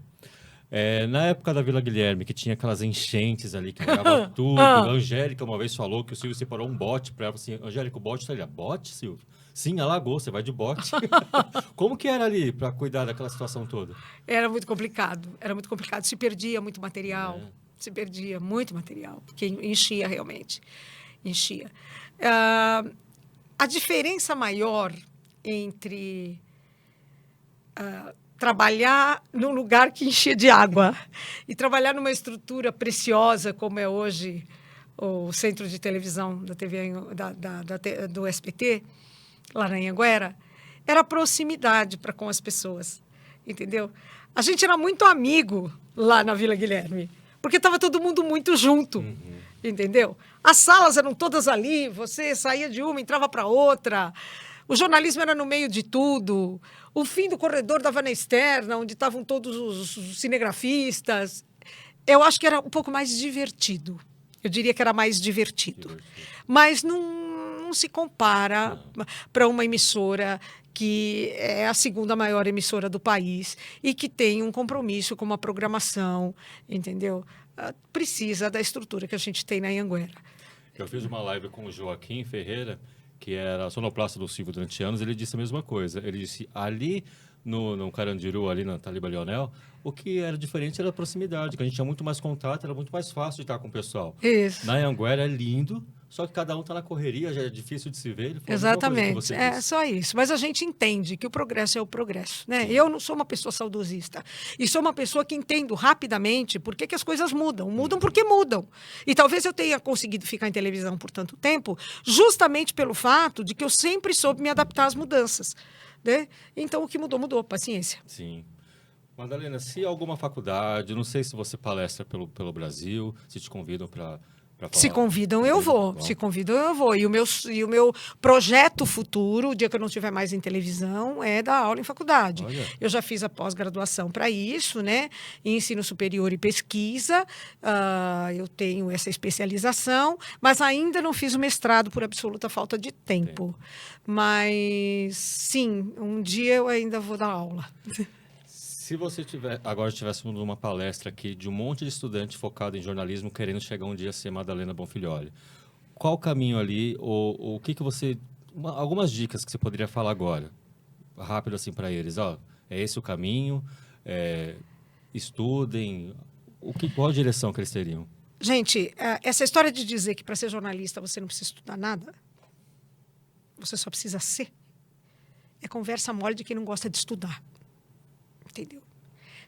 Speaker 1: Na época da Vila Guilherme, que tinha aquelas enchentes ali, que molhava tudo. A Angélica uma vez falou que o Silvio separou um bote para ela. Assim, Angélica, o bote tá ali. Bote, Silvio? Sim, alagou, você vai de bote. Como que era ali para cuidar daquela situação toda?
Speaker 2: Era muito complicado. Era muito complicado. Se perdia muito material. Se perdia muito material. Porque enchia realmente. Enchia. A diferença maior entre trabalhar num lugar que enchia de água e trabalhar numa estrutura preciosa como é hoje o centro de televisão da TV do SBT, lá na Anhanguera, era a proximidade para com as pessoas, entendeu? A gente era muito amigo lá na Vila Guilherme, porque estava todo mundo muito junto, entendeu? As salas eram todas ali, você saía de uma, entrava para outra. O jornalismo era no meio de tudo. O fim do corredor dava na externa, onde estavam todos os cinegrafistas. Eu acho que era um pouco mais divertido. Eu diria que era mais divertido. Mas não se compara para uma emissora que é a segunda maior emissora do país e que tem um compromisso com uma programação, entendeu? Precisa da estrutura que a gente tem na Anhanguera.
Speaker 1: Eu fiz uma live com o Joaquim Ferreira, que era sonoplasta do Silvio durante anos. Ele disse a mesma coisa. Ele disse, ali no Carandiru, ali na Taliba Leonel, o que era diferente era a proximidade, que a gente tinha muito mais contato, era muito mais fácil de estar com o pessoal.
Speaker 2: Isso.
Speaker 1: Na Anhanguera é lindo, só que cada um está na correria, já é difícil de se ver. Ele falou
Speaker 2: Exatamente, é só isso. Mas a gente entende que o progresso é o progresso, né? Eu não sou uma pessoa saudosista. E sou uma pessoa que entendo rapidamente por que as coisas mudam. Mudam porque mudam. E talvez eu tenha conseguido ficar em televisão por tanto tempo justamente pelo fato de que eu sempre soube me adaptar às mudanças, né? Então, o que mudou, mudou. Paciência.
Speaker 1: Sim. Madalena, se alguma faculdade, não sei se você palestra pelo Brasil, se te convidam para falar.
Speaker 2: Se convidam, eu vou.
Speaker 1: Bom.
Speaker 2: Se convidam, eu vou. E o meu projeto futuro, o dia que eu não estiver mais em televisão, é dar aula em faculdade.
Speaker 1: Olha.
Speaker 2: Eu já fiz a pós-graduação para isso, né? Em ensino superior e pesquisa. Eu tenho essa especialização, mas ainda não fiz o mestrado por absoluta falta de tempo. Mas, sim, um dia eu ainda vou dar aula.
Speaker 1: Se você agora estivéssemos numa palestra aqui de um monte de estudante focado em jornalismo, querendo chegar um dia a ser Madalena Bonfilioli, qual o caminho ali, ou o que você... algumas dicas que você poderia falar agora, rápido assim para eles. É esse o caminho, estudem, qual a direção que eles teriam?
Speaker 2: Gente, essa história de dizer que para ser jornalista você não precisa estudar nada, você só precisa ser, é conversa mole de quem não gosta de estudar. Entendeu?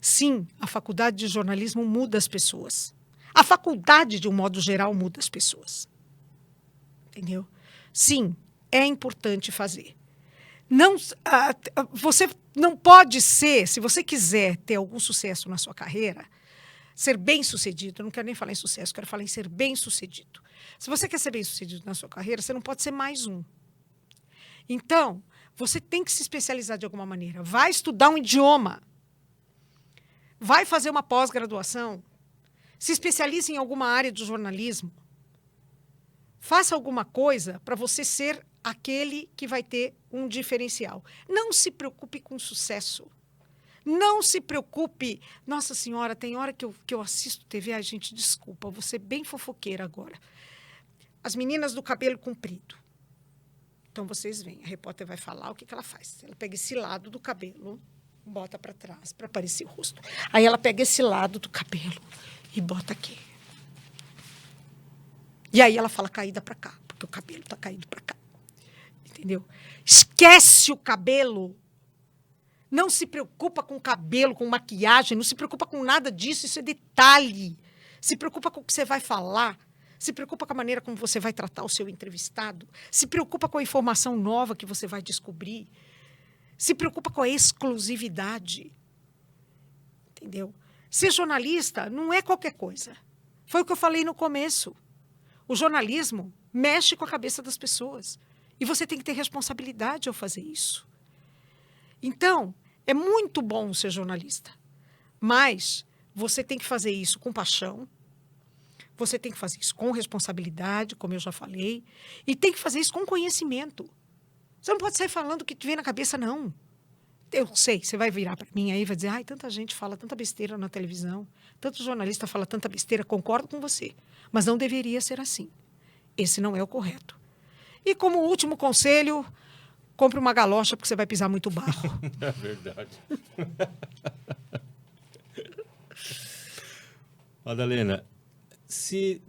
Speaker 2: Sim, a faculdade de jornalismo muda as pessoas. A faculdade, de um modo geral, muda as pessoas. Entendeu? Sim, é importante fazer. Você não pode ser, se você quiser ter algum sucesso na sua carreira, ser bem-sucedido, eu não quero nem falar em sucesso, quero falar em ser bem-sucedido. Se você quer ser bem-sucedido na sua carreira, você não pode ser mais um. Então, Você tem que se especializar de alguma maneira. Vai estudar um idioma. Vai fazer uma pós-graduação. Se especialize em alguma área do jornalismo. Faça alguma coisa para você ser aquele que vai ter um diferencial. Não se preocupe com sucesso. Não se preocupe. Nossa Senhora, tem hora que eu assisto TV, ai, gente, desculpa, vou ser bem fofoqueira agora. As meninas do cabelo comprido. Então, vocês veem, a repórter vai falar, o que ela faz? Ela pega esse lado do cabelo, bota para trás, para aparecer o rosto. Aí ela pega esse lado do cabelo e bota aqui. E aí ela fala caída para cá, porque o cabelo está caído para cá. Entendeu? Esquece o cabelo. Não se preocupa com cabelo, com maquiagem, não se preocupa com nada disso, isso é detalhe. Se preocupa com o que você vai falar. Se preocupa com a maneira como você vai tratar o seu entrevistado. Se preocupa com a informação nova que você vai descobrir. Se preocupa com a exclusividade. Entendeu? Ser jornalista não é qualquer coisa. Foi o que eu falei no começo. O jornalismo mexe com a cabeça das pessoas. E você tem que ter responsabilidade ao fazer isso. Então, é muito bom ser jornalista. Mas você tem que fazer isso com paixão. Você tem que fazer isso com responsabilidade, como eu já falei. E tem que fazer isso com conhecimento. Você não pode sair falando o que te vem na cabeça, não. Eu sei, você vai virar para mim aí e vai dizer, ai, tanta gente fala tanta besteira na televisão, tanto jornalista fala tanta besteira, concordo com você. Mas não deveria ser assim. Esse não é o correto. E como último conselho, compre uma galocha porque você vai pisar muito barro.
Speaker 1: É verdade. Madalena, se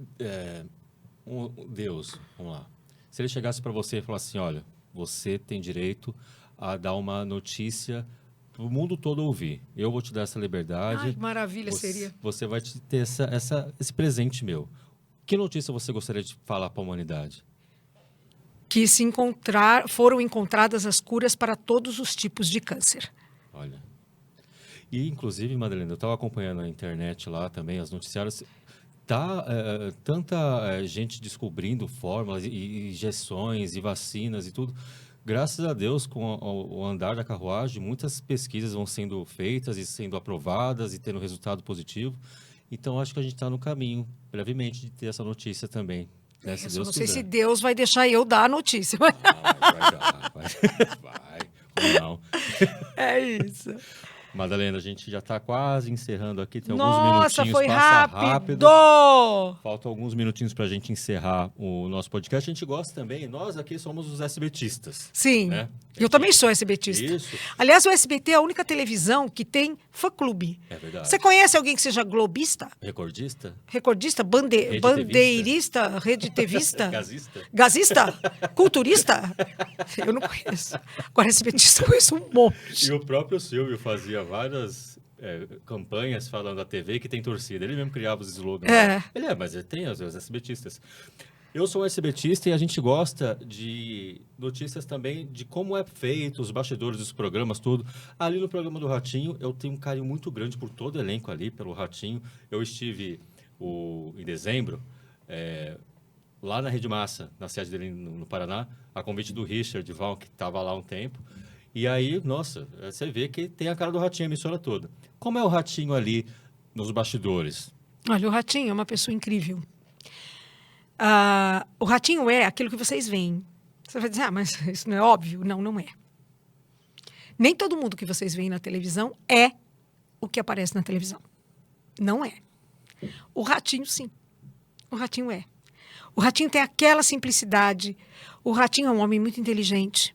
Speaker 1: Deus, vamos lá, se ele chegasse para você e falasse assim, olha, você tem direito a dar uma notícia para o mundo todo ouvir. Eu vou te dar essa liberdade.
Speaker 2: Ai, que maravilha seria.
Speaker 1: Você vai ter esse presente meu. Que notícia você gostaria de falar para a humanidade?
Speaker 2: Que foram encontradas as curas para todos os tipos de câncer.
Speaker 1: Olha. E, inclusive, Madalena, eu estava acompanhando na internet lá também, as noticiários. Tanta gente descobrindo fórmulas e injeções e vacinas e tudo. Graças a Deus, com o andar da carruagem, muitas pesquisas vão sendo feitas e sendo aprovadas e tendo resultado positivo. Então, acho que a gente está no caminho, brevemente, de ter essa notícia também. Né, se Deus
Speaker 2: não sei
Speaker 1: quiser.
Speaker 2: se Deus vai deixar eu dar a notícia.
Speaker 1: Vai dar, vai. Ou não.
Speaker 2: É isso.
Speaker 1: Madalena, a gente já está quase encerrando aqui, tem alguns
Speaker 2: Nossa,
Speaker 1: minutinhos,
Speaker 2: foi
Speaker 1: passa
Speaker 2: rápido!
Speaker 1: Faltam alguns minutinhos para a gente encerrar o nosso podcast. A gente gosta também, nós aqui somos os SBTistas.
Speaker 2: Sim,
Speaker 1: né?
Speaker 2: Eu também sou SBTista.
Speaker 1: Isso.
Speaker 2: Aliás, o SBT é a única televisão que tem fã-clube.
Speaker 1: É verdade.
Speaker 2: Você conhece alguém que seja globista?
Speaker 1: Recordista?
Speaker 2: Recordista? Bandeirista? Reditevista?
Speaker 1: Gazista?
Speaker 2: Gazista? Culturista? Eu não conheço. Agora, SBTista eu conheço um monte.
Speaker 1: E o próprio Silvio fazia várias campanhas falando da TV que tem torcida. Ele mesmo criava os slogans. Mas ele tem os SBTistas. Eu sou um SBTista e a gente gosta de notícias também de como é feito, os bastidores dos programas, tudo. Ali no programa do Ratinho, eu tenho um carinho muito grande por todo o elenco ali, pelo Ratinho. Eu estive em dezembro, lá na Rede Massa, na sede dele no Paraná, a convite do Richard Val, que estava lá há um tempo. E aí, nossa, você vê que tem a cara do Ratinho, a emissora toda. Como é o Ratinho ali nos bastidores?
Speaker 2: Olha, o Ratinho é uma pessoa incrível. O Ratinho é aquilo que vocês veem. Você vai dizer, mas isso não é óbvio? Não, não é. Nem todo mundo que vocês veem na televisão é o que aparece na televisão. Não é. O Ratinho, sim. O Ratinho é. O Ratinho tem aquela simplicidade. O Ratinho é um homem muito inteligente.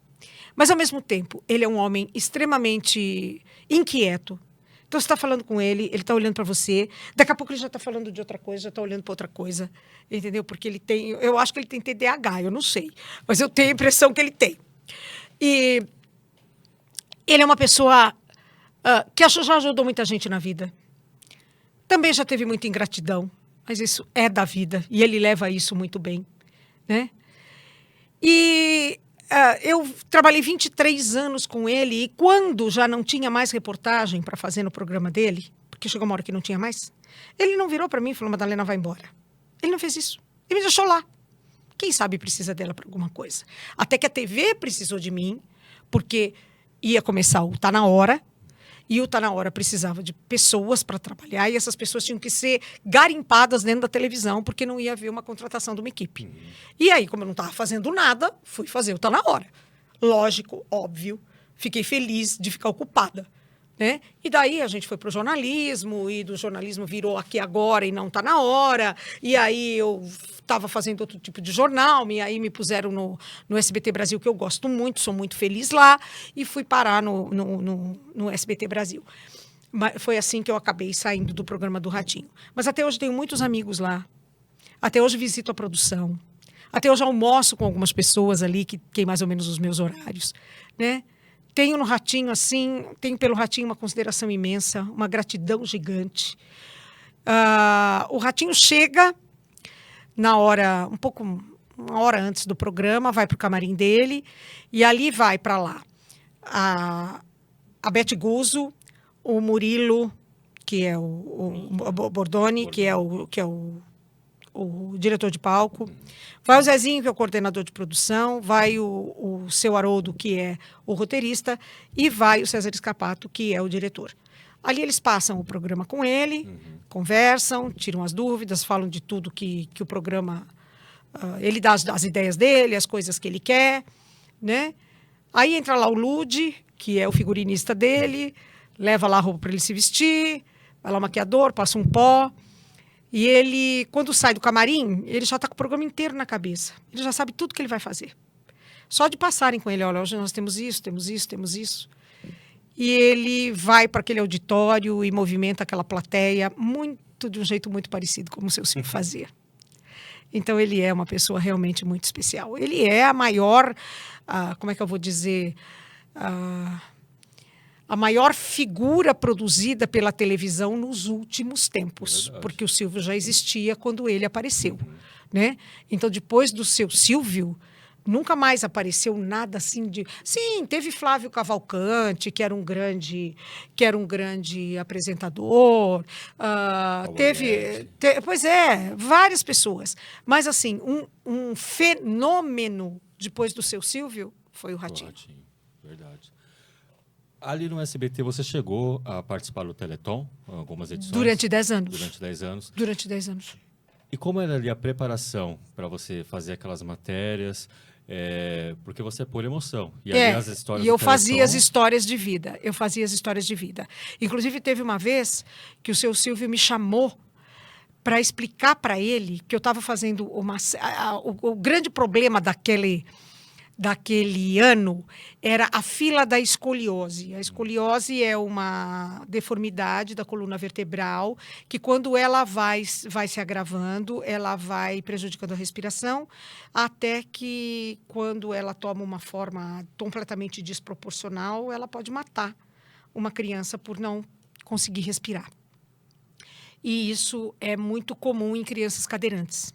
Speaker 2: Mas, ao mesmo tempo, ele é um homem extremamente inquieto. Então, você está falando com ele, ele está olhando para você. Daqui a pouco ele já está falando de outra coisa, já está olhando para outra coisa. Entendeu? Porque ele tem... Eu acho que ele tem TDAH, eu não sei. Mas eu tenho a impressão que ele tem. E ele é uma pessoa que já ajudou muita gente na vida. Também já teve muita ingratidão. Mas isso é da vida. E ele leva isso muito bem. Né? E... eu trabalhei 23 anos com ele e quando já não tinha mais reportagem para fazer no programa dele, porque chegou uma hora que não tinha mais, ele não virou para mim e falou, Madalena, vai embora. Ele não fez isso. Ele me deixou lá. Quem sabe precisa dela para alguma coisa. Até que a TV precisou de mim, porque ia começar o Tá Na Hora, e o Tá Na Hora precisava de pessoas para trabalhar, e essas pessoas tinham que ser garimpadas dentro da televisão, porque não ia haver uma contratação de uma equipe. E aí, como eu não estava fazendo nada, fui fazer o Tá Na Hora. Lógico, óbvio, fiquei feliz de ficar ocupada. Né? E daí a gente foi para o jornalismo, e do jornalismo virou Aqui Agora e Não Tá Na Hora, e aí eu estava fazendo outro tipo de jornal, e aí me puseram no SBT Brasil, que eu gosto muito, sou muito feliz lá, e fui parar no SBT Brasil. Mas foi assim que eu acabei saindo do programa do Ratinho. Mas até hoje tenho muitos amigos lá, até hoje visito a produção, até hoje almoço com algumas pessoas ali que tem mais ou menos os meus horários, né? Tenho no Ratinho, assim, tenho pelo Ratinho uma consideração imensa, uma gratidão gigante. O Ratinho chega na hora, uma hora antes do programa, vai para o camarim dele, e ali vai para lá a Beth Guzzo, o Murilo, que é o Bordoni, que é o diretor de palco, vai o Zezinho, que é o coordenador de produção, vai o seu Haroldo, que é o roteirista, e vai o César Scarpato, que é o diretor. Ali eles passam o programa com ele, conversam, tiram as dúvidas, falam de tudo que o programa... ele dá as ideias dele, as coisas que ele quer, né? Aí entra lá o Lude, que é o figurinista dele, leva lá a roupa para ele se vestir, vai lá o maquiador, passa um pó. E ele, quando sai do camarim, ele já está com o programa inteiro na cabeça. Ele já sabe tudo que ele vai fazer. Só de passarem com ele, olha, hoje nós temos isso, temos isso, temos isso. E ele vai para aquele auditório e movimenta aquela plateia de um jeito muito parecido como o seu Silvio fazia. Então, ele é uma pessoa realmente muito especial. Ele é a maior, como é que eu vou dizer... a maior figura produzida pela televisão nos últimos tempos, porque o Silvio já existia quando ele apareceu, né? Então, depois do seu Silvio, nunca mais apareceu nada assim de... Sim, teve Flávio Cavalcante, que era um grande apresentador, pois é, várias pessoas. Mas, assim, um fenômeno depois do seu Silvio foi o Ratinho.
Speaker 1: Verdade. Ali no SBT, você chegou a participar do Teleton, algumas edições?
Speaker 2: Durante 10 anos.
Speaker 1: Durante 10 anos.
Speaker 2: Durante 10 anos.
Speaker 1: E como era ali a preparação para você fazer aquelas matérias? Porque você é por emoção. E ali as histórias
Speaker 2: e eu
Speaker 1: do
Speaker 2: fazia
Speaker 1: Teleton...
Speaker 2: as histórias de vida. Eu fazia as histórias de vida. Inclusive, teve uma vez que o seu Silvio me chamou para explicar para ele que eu estava fazendo o grande problema daquele ano era a fila da escoliose. A escoliose é uma deformidade da coluna vertebral que, quando ela vai se agravando, ela vai prejudicando a respiração, até que, quando ela toma uma forma completamente desproporcional, ela pode matar uma criança por não conseguir respirar. E isso é muito comum em crianças cadeirantes.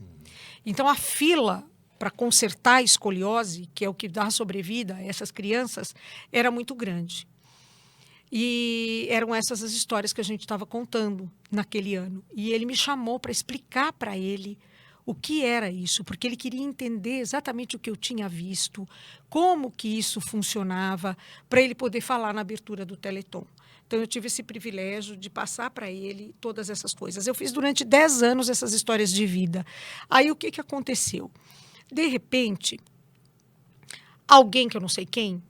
Speaker 2: Então, a fila para consertar a escoliose, que é o que dá sobrevida a essas crianças, era muito grande. E eram essas as histórias que a gente estava contando naquele ano. E ele me chamou para explicar para ele o que era isso, porque ele queria entender exatamente o que eu tinha visto, como que isso funcionava, para ele poder falar na abertura do Teleton. Então, eu tive esse privilégio de passar para ele todas essas coisas. Eu fiz durante 10 anos essas histórias de vida. Aí, o que aconteceu? De repente, alguém, que eu não sei quem,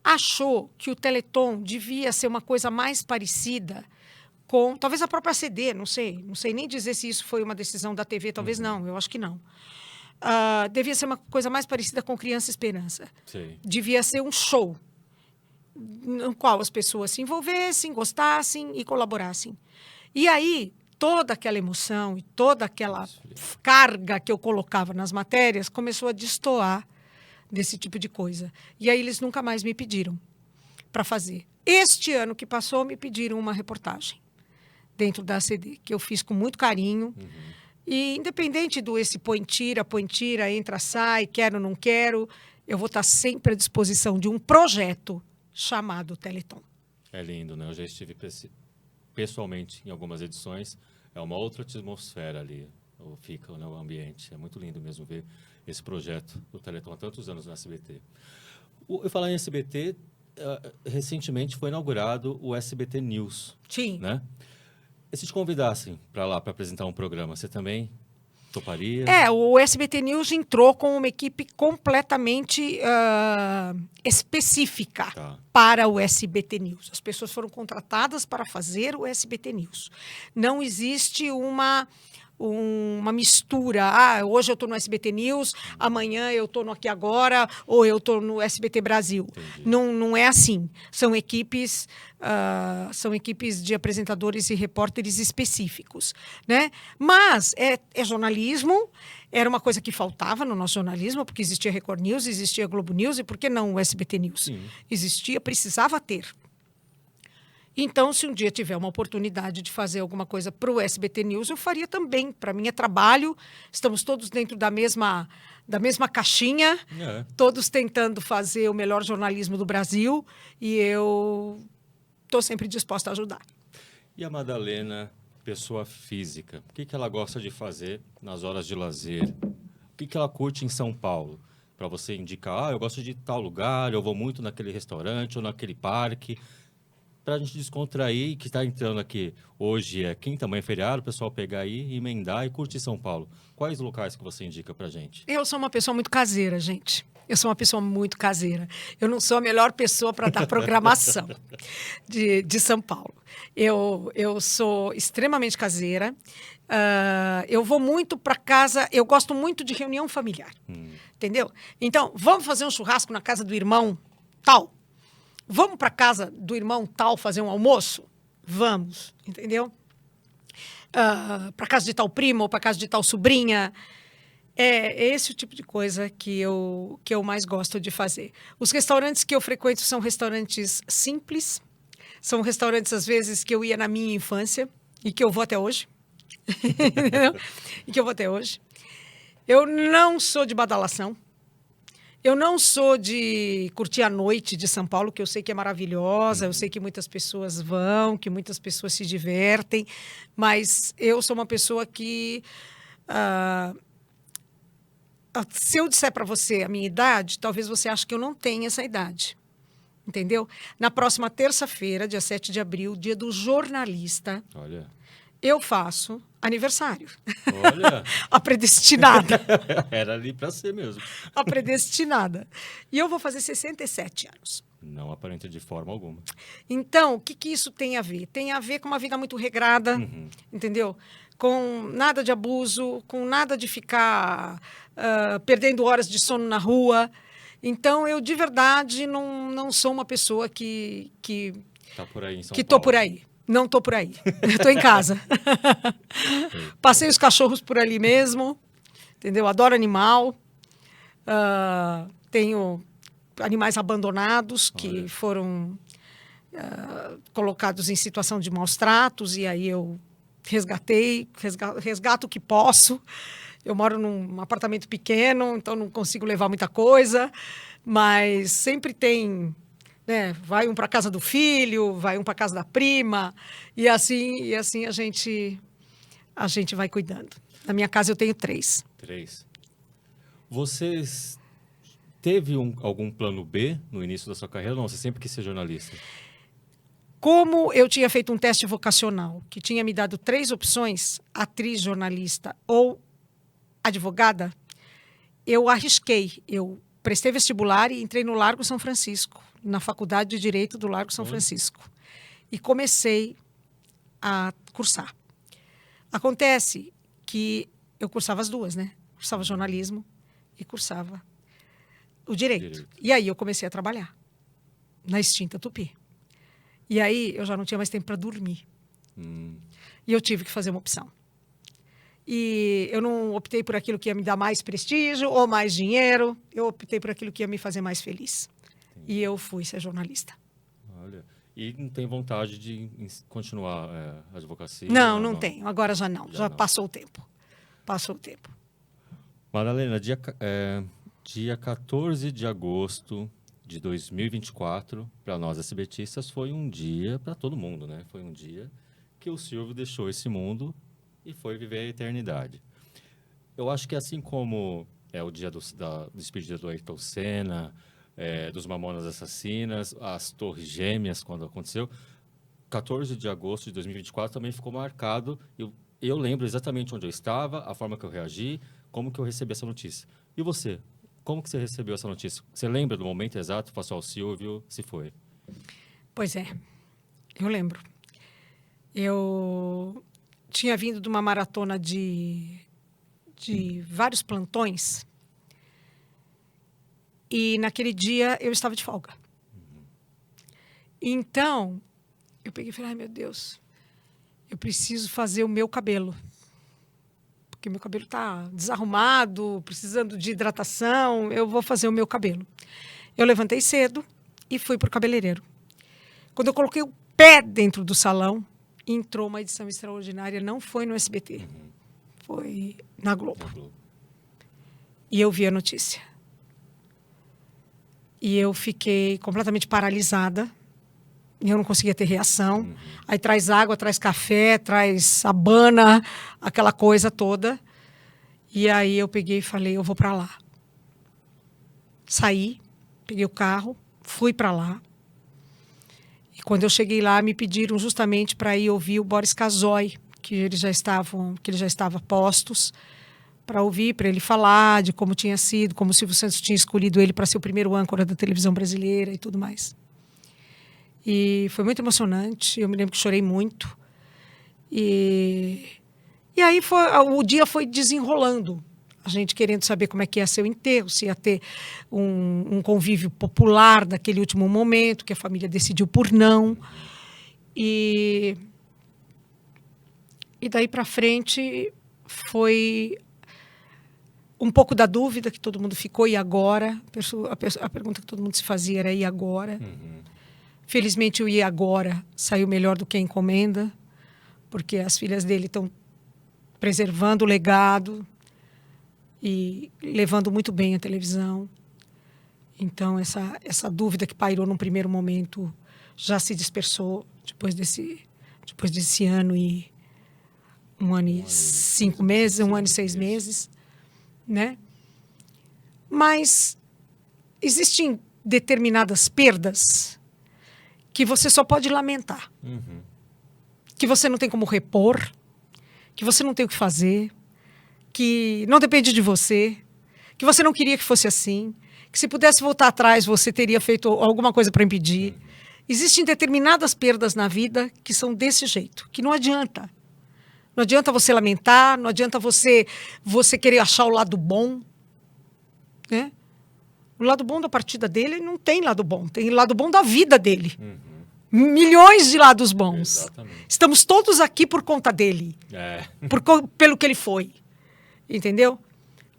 Speaker 2: achou que o Teleton devia ser uma coisa mais parecida com... Talvez a própria CD, não sei nem dizer se isso foi uma decisão da TV, talvez não, eu acho que não. Devia ser uma coisa mais parecida com Criança Esperança.
Speaker 1: Sim.
Speaker 2: Devia ser um show no qual as pessoas se envolvessem, gostassem e colaborassem. E aí, toda aquela emoção e toda aquela carga que eu colocava nas matérias começou a destoar desse tipo de coisa. E aí eles nunca mais me pediram para fazer. Este ano que passou, me pediram uma reportagem dentro da ACD, que eu fiz com muito carinho. E, independente do esse põe, tira, entra, sai, quero, não quero, eu vou estar sempre à disposição de um projeto chamado Teleton.
Speaker 1: É lindo, né? Eu já estive pessoalmente em algumas edições. É uma outra atmosfera ali, fica, né, o ambiente. É muito lindo mesmo ver esse projeto do Teleton há tantos anos no SBT. Eu falar em SBT, recentemente foi inaugurado o SBT News,
Speaker 2: Sim.
Speaker 1: né? E se te convidassem para lá para apresentar um programa, você também toparia?
Speaker 2: O SBT News entrou com uma equipe completamente específica
Speaker 1: Tá.
Speaker 2: para o SBT News. As pessoas foram contratadas para fazer o SBT News. Não existe uma mistura. Hoje eu estou no SBT News, amanhã eu estou no Aqui Agora, ou eu estou no SBT Brasil.
Speaker 1: Entendi.
Speaker 2: Não é assim. São equipes de apresentadores e repórteres específicos, né? Mas é jornalismo, era uma coisa que faltava no nosso jornalismo, porque existia Record News, existia Globo News, e por que não o SBT News?
Speaker 1: Sim.
Speaker 2: Existia, precisava ter. Então, se um dia tiver uma oportunidade de fazer alguma coisa para o SBT News, eu faria também. Para mim é trabalho, estamos todos dentro da mesma caixinha, todos tentando fazer o melhor jornalismo do Brasil, e eu estou sempre disposta a ajudar.
Speaker 1: E a Madalena, pessoa física, o que ela gosta de fazer nas horas de lazer? O que ela curte em São Paulo? Para você indicar, eu gosto de tal lugar, eu vou muito naquele restaurante ou naquele parque. Para a gente descontrair, que está entrando aqui hoje é quinta, amanhã é feriado, o pessoal pegar aí, emendar e curtir São Paulo. Quais locais que você indica para a gente?
Speaker 2: Eu sou uma pessoa muito caseira, gente. Eu sou uma pessoa muito caseira. Eu não sou a melhor pessoa para dar programação de São Paulo. Eu sou extremamente caseira. Eu vou muito para casa, eu gosto muito de reunião familiar. Entendeu? Então, vamos fazer um churrasco na casa do irmão tal? Vamos para casa do irmão tal fazer um almoço? Vamos, entendeu? Para casa de tal primo ou para casa de tal sobrinha. É esse o tipo de coisa que eu mais gosto de fazer. Os restaurantes que eu frequento são restaurantes simples. São restaurantes, às vezes, que eu ia na minha infância e que eu vou até hoje. Entendeu? E que eu vou até hoje. Eu não sou de badalação. Eu não sou de curtir a noite de São Paulo, que eu sei que é maravilhosa, eu sei que muitas pessoas vão, que muitas pessoas se divertem, mas eu sou uma pessoa que... se eu disser para você a minha idade, talvez você ache que eu não tenho essa idade. Entendeu? Na próxima terça-feira, dia 7 de abril, dia do jornalista,
Speaker 1: Olha.
Speaker 2: eu faço aniversário.
Speaker 1: Olha.
Speaker 2: A predestinada.
Speaker 1: Era ali para ser mesmo.
Speaker 2: A predestinada. E eu vou fazer 67 anos.
Speaker 1: Não aparenta de forma alguma.
Speaker 2: Então, o que isso tem a ver? Tem a ver com uma vida muito regrada, entendeu? Com nada de abuso, com nada de ficar perdendo horas de sono na rua. Então, eu de verdade não sou uma pessoa que
Speaker 1: Tá por aí em São
Speaker 2: que
Speaker 1: Paulo.
Speaker 2: tô por aí. Não tô por aí. Estou em casa. Passei os cachorros por ali mesmo, entendeu? Adoro animal. Tenho animais abandonados que foram colocados em situação de maus tratos, e aí eu resgato o que posso. Eu moro num apartamento pequeno, então não consigo levar muita coisa, mas sempre tem, né? Vai um para casa do filho, vai um para casa da prima, e assim a gente vai cuidando. Na minha casa eu tenho 3.
Speaker 1: 3. Você teve algum plano B no início da sua carreira? Não, você sempre quis ser jornalista.
Speaker 2: Como eu tinha feito um teste vocacional que tinha me dado 3 opções, atriz, jornalista ou advogada, eu arrisquei. Eu prestei vestibular e entrei no Largo São Francisco, na Faculdade de Direito do Largo São Francisco. E comecei a cursar. Acontece que eu cursava as duas, né? Cursava jornalismo e cursava o direito. E aí eu comecei a trabalhar na extinta Tupi. E aí eu já não tinha mais tempo para dormir. E eu tive que fazer uma opção. E eu não optei por aquilo que ia me dar mais prestígio ou mais dinheiro. Eu optei por aquilo que ia me fazer mais feliz. E eu fui ser jornalista.
Speaker 1: Olha, e não tem vontade de continuar a advocacia?
Speaker 2: Não tenho. Agora já não. Já
Speaker 1: não.
Speaker 2: Passou o tempo. Passou o tempo.
Speaker 1: Madalena, dia 14 de agosto de 2024, para nós SBTistas, foi um dia para todo mundo, né? Foi um dia que o Silvio deixou esse mundo e foi viver a eternidade. Eu acho que assim como é o dia da despedida do Ayrton Senna, dos Mamonas Assassinas, as Torres Gêmeas, quando aconteceu. 14 de agosto de 2024 também ficou marcado. Eu lembro exatamente onde eu estava, a forma que eu reagi, como que eu recebi essa notícia. E você? Como que você recebeu essa notícia? Você lembra do momento exato? Passou ao Silvio, se foi?
Speaker 2: Pois é, eu lembro. Eu tinha vindo de uma maratona de vários plantões e naquele dia eu estava de folga. Então, eu peguei e falei, ai meu Deus, eu preciso fazer o meu cabelo. Porque meu cabelo está desarrumado, precisando de hidratação, eu vou fazer o meu cabelo. Eu levantei cedo e fui para o cabeleireiro. Quando eu coloquei o pé dentro do salão, entrou uma edição extraordinária, não foi no SBT, foi na Globo. E eu vi a notícia. E eu fiquei completamente paralisada. E eu não conseguia ter reação. Aí traz água, traz café, traz abana, aquela coisa toda. E aí eu peguei e falei, eu vou para lá. Saí, peguei o carro, fui para lá. E quando eu cheguei lá, me pediram justamente para ir ouvir o Boris Casoy, que ele já estava postos, para ouvir, para ele falar de como tinha sido, como o Silvio Santos tinha escolhido ele para ser o primeiro âncora da televisão brasileira e tudo mais. E foi muito emocionante, eu me lembro que chorei muito. E aí o dia foi desenrolando. A gente querendo saber como é que ia ser o enterro, se ia ter um convívio popular naquele último momento, que a família decidiu por não. E daí para frente foi um pouco da dúvida que todo mundo ficou, e agora? A pergunta que todo mundo se fazia era, e agora? Felizmente, o e agora saiu melhor do que a encomenda, porque as filhas dele estão preservando o legado e levando muito bem a televisão. Então, essa dúvida que pairou num primeiro momento já se dispersou depois desse ano e 1 ano e 5 meses, 1 ano e 6 meses, né? Mas existem determinadas perdas que você só pode lamentar, que você não tem como repor, que você não tem o que fazer, que não depende de você, que você não queria que fosse assim, que se pudesse voltar atrás você teria feito alguma coisa para impedir. Existem determinadas perdas na vida que são desse jeito, que não adianta. Não adianta você lamentar, não adianta você querer achar o lado bom, né? O lado bom da partida dele não tem lado bom, tem lado bom da vida dele. Milhões de lados bons.
Speaker 1: Exatamente.
Speaker 2: Estamos todos aqui por conta dele, pelo que ele foi, entendeu?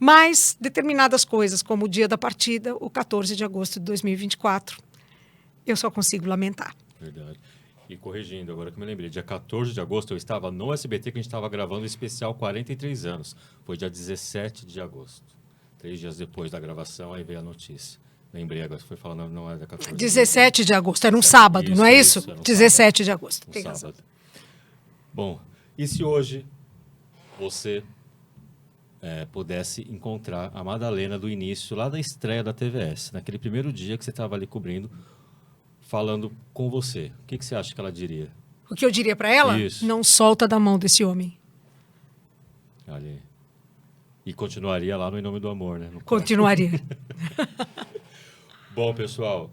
Speaker 2: Mas determinadas coisas, como o dia da partida, o 14 de agosto de 2024, eu só consigo lamentar.
Speaker 1: Verdade. E corrigindo, agora que eu me lembrei, dia 14 de agosto eu estava no SBT, que a gente estava gravando o especial 43 anos. Foi dia 17 de agosto. 3 dias depois da gravação, aí veio a notícia. Lembrei agora, foi falando, não era 14
Speaker 2: 17 de agosto, era um sábado, não é isso?
Speaker 1: Era um
Speaker 2: 17 de agosto,
Speaker 1: um
Speaker 2: tem
Speaker 1: sábado.
Speaker 2: razão.
Speaker 1: Bom, e se hoje você pudesse encontrar a Madalena do início, lá da estreia da TVS, naquele primeiro dia que você estava ali cobrindo, falando com você, o que você acha que ela diria?
Speaker 2: O que eu diria para ela?
Speaker 1: Isso.
Speaker 2: Não solta da mão desse homem.
Speaker 1: Olha aí. E continuaria lá no Em Nome do Amor, né?
Speaker 2: Continuaria.
Speaker 1: Bom, pessoal,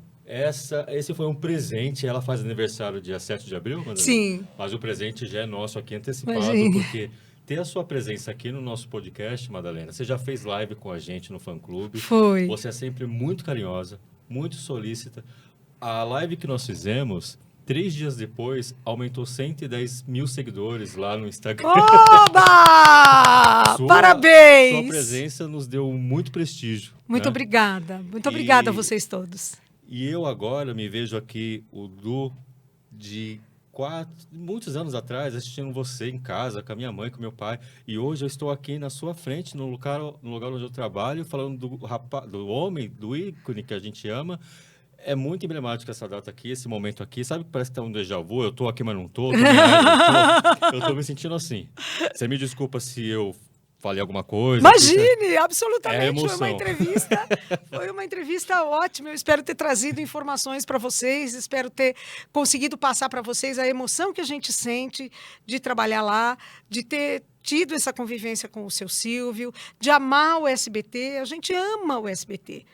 Speaker 1: esse foi um presente. Ela faz aniversário dia 7 de abril, Madalena?
Speaker 2: Sim.
Speaker 1: Mas o presente já é nosso aqui antecipado,
Speaker 2: Imagina.
Speaker 1: porque ter a sua presença aqui no nosso podcast, Madalena, você já fez live com a gente no fã-clube.
Speaker 2: Foi.
Speaker 1: Você é sempre muito carinhosa, muito solícita. A live que nós fizemos, 3 dias depois, aumentou 110 mil seguidores lá no Instagram.
Speaker 2: Oba! Parabéns!
Speaker 1: Sua presença nos deu muito prestígio.
Speaker 2: Muito
Speaker 1: né?
Speaker 2: obrigada. Muito obrigada a vocês todos.
Speaker 1: E eu agora me vejo aqui, o Du, de muitos anos atrás, assistindo você em casa, com a minha mãe, com meu pai. E hoje eu estou aqui na sua frente, no lugar onde eu trabalho, falando do homem, do ícone que a gente ama. É muito emblemático essa data aqui, esse momento aqui. Sabe que parece que tá um déjà vu? Eu tô aqui, mas não tô. Eu tô me sentindo assim. Você me desculpa se eu falei alguma coisa.
Speaker 2: Imagine, absolutamente.
Speaker 1: Emoção.
Speaker 2: Foi uma entrevista ótima. Eu espero ter trazido informações para vocês, espero ter conseguido passar para vocês a emoção que a gente sente de trabalhar lá, de ter tido essa convivência com o seu Silvio, de amar o SBT. A gente ama o SBT.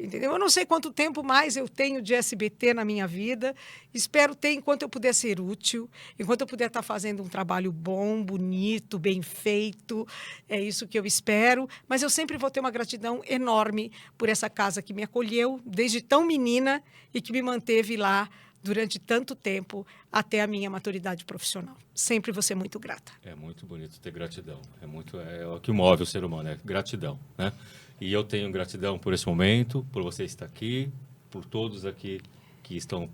Speaker 2: Entendeu? Eu não sei quanto tempo mais eu tenho de SBT na minha vida. Espero ter enquanto eu puder ser útil, enquanto eu puder estar fazendo um trabalho bom, bonito, bem feito. É isso que eu espero. Mas eu sempre vou ter uma gratidão enorme por essa casa que me acolheu desde tão menina e que me manteve lá durante tanto tempo até a minha maturidade profissional. Sempre vou ser muito grata.
Speaker 1: É muito bonito ter gratidão. É o que move o ser humano, é gratidão, né? E eu tenho gratidão por esse momento, por você estar aqui, por todos aqui que estão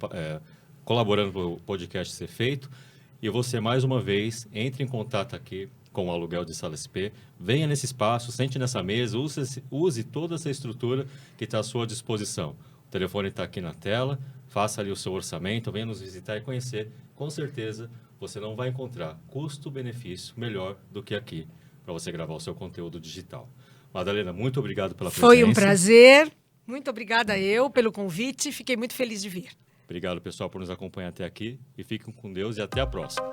Speaker 1: colaborando para o podcast ser feito. E você, mais uma vez, entre em contato aqui com o Aluguel de Sala SP, venha nesse espaço, sente nessa mesa, use toda essa estrutura que está à sua disposição. O telefone está aqui na tela, faça ali o seu orçamento, venha nos visitar e conhecer. Com certeza, você não vai encontrar custo-benefício melhor do que aqui para você gravar o seu conteúdo digital. Madalena, muito obrigado pela presença.
Speaker 2: Foi um prazer. Muito obrigada eu pelo convite. Fiquei muito feliz de vir.
Speaker 1: Obrigado, pessoal, por nos acompanhar até aqui. E fiquem com Deus e até a próxima.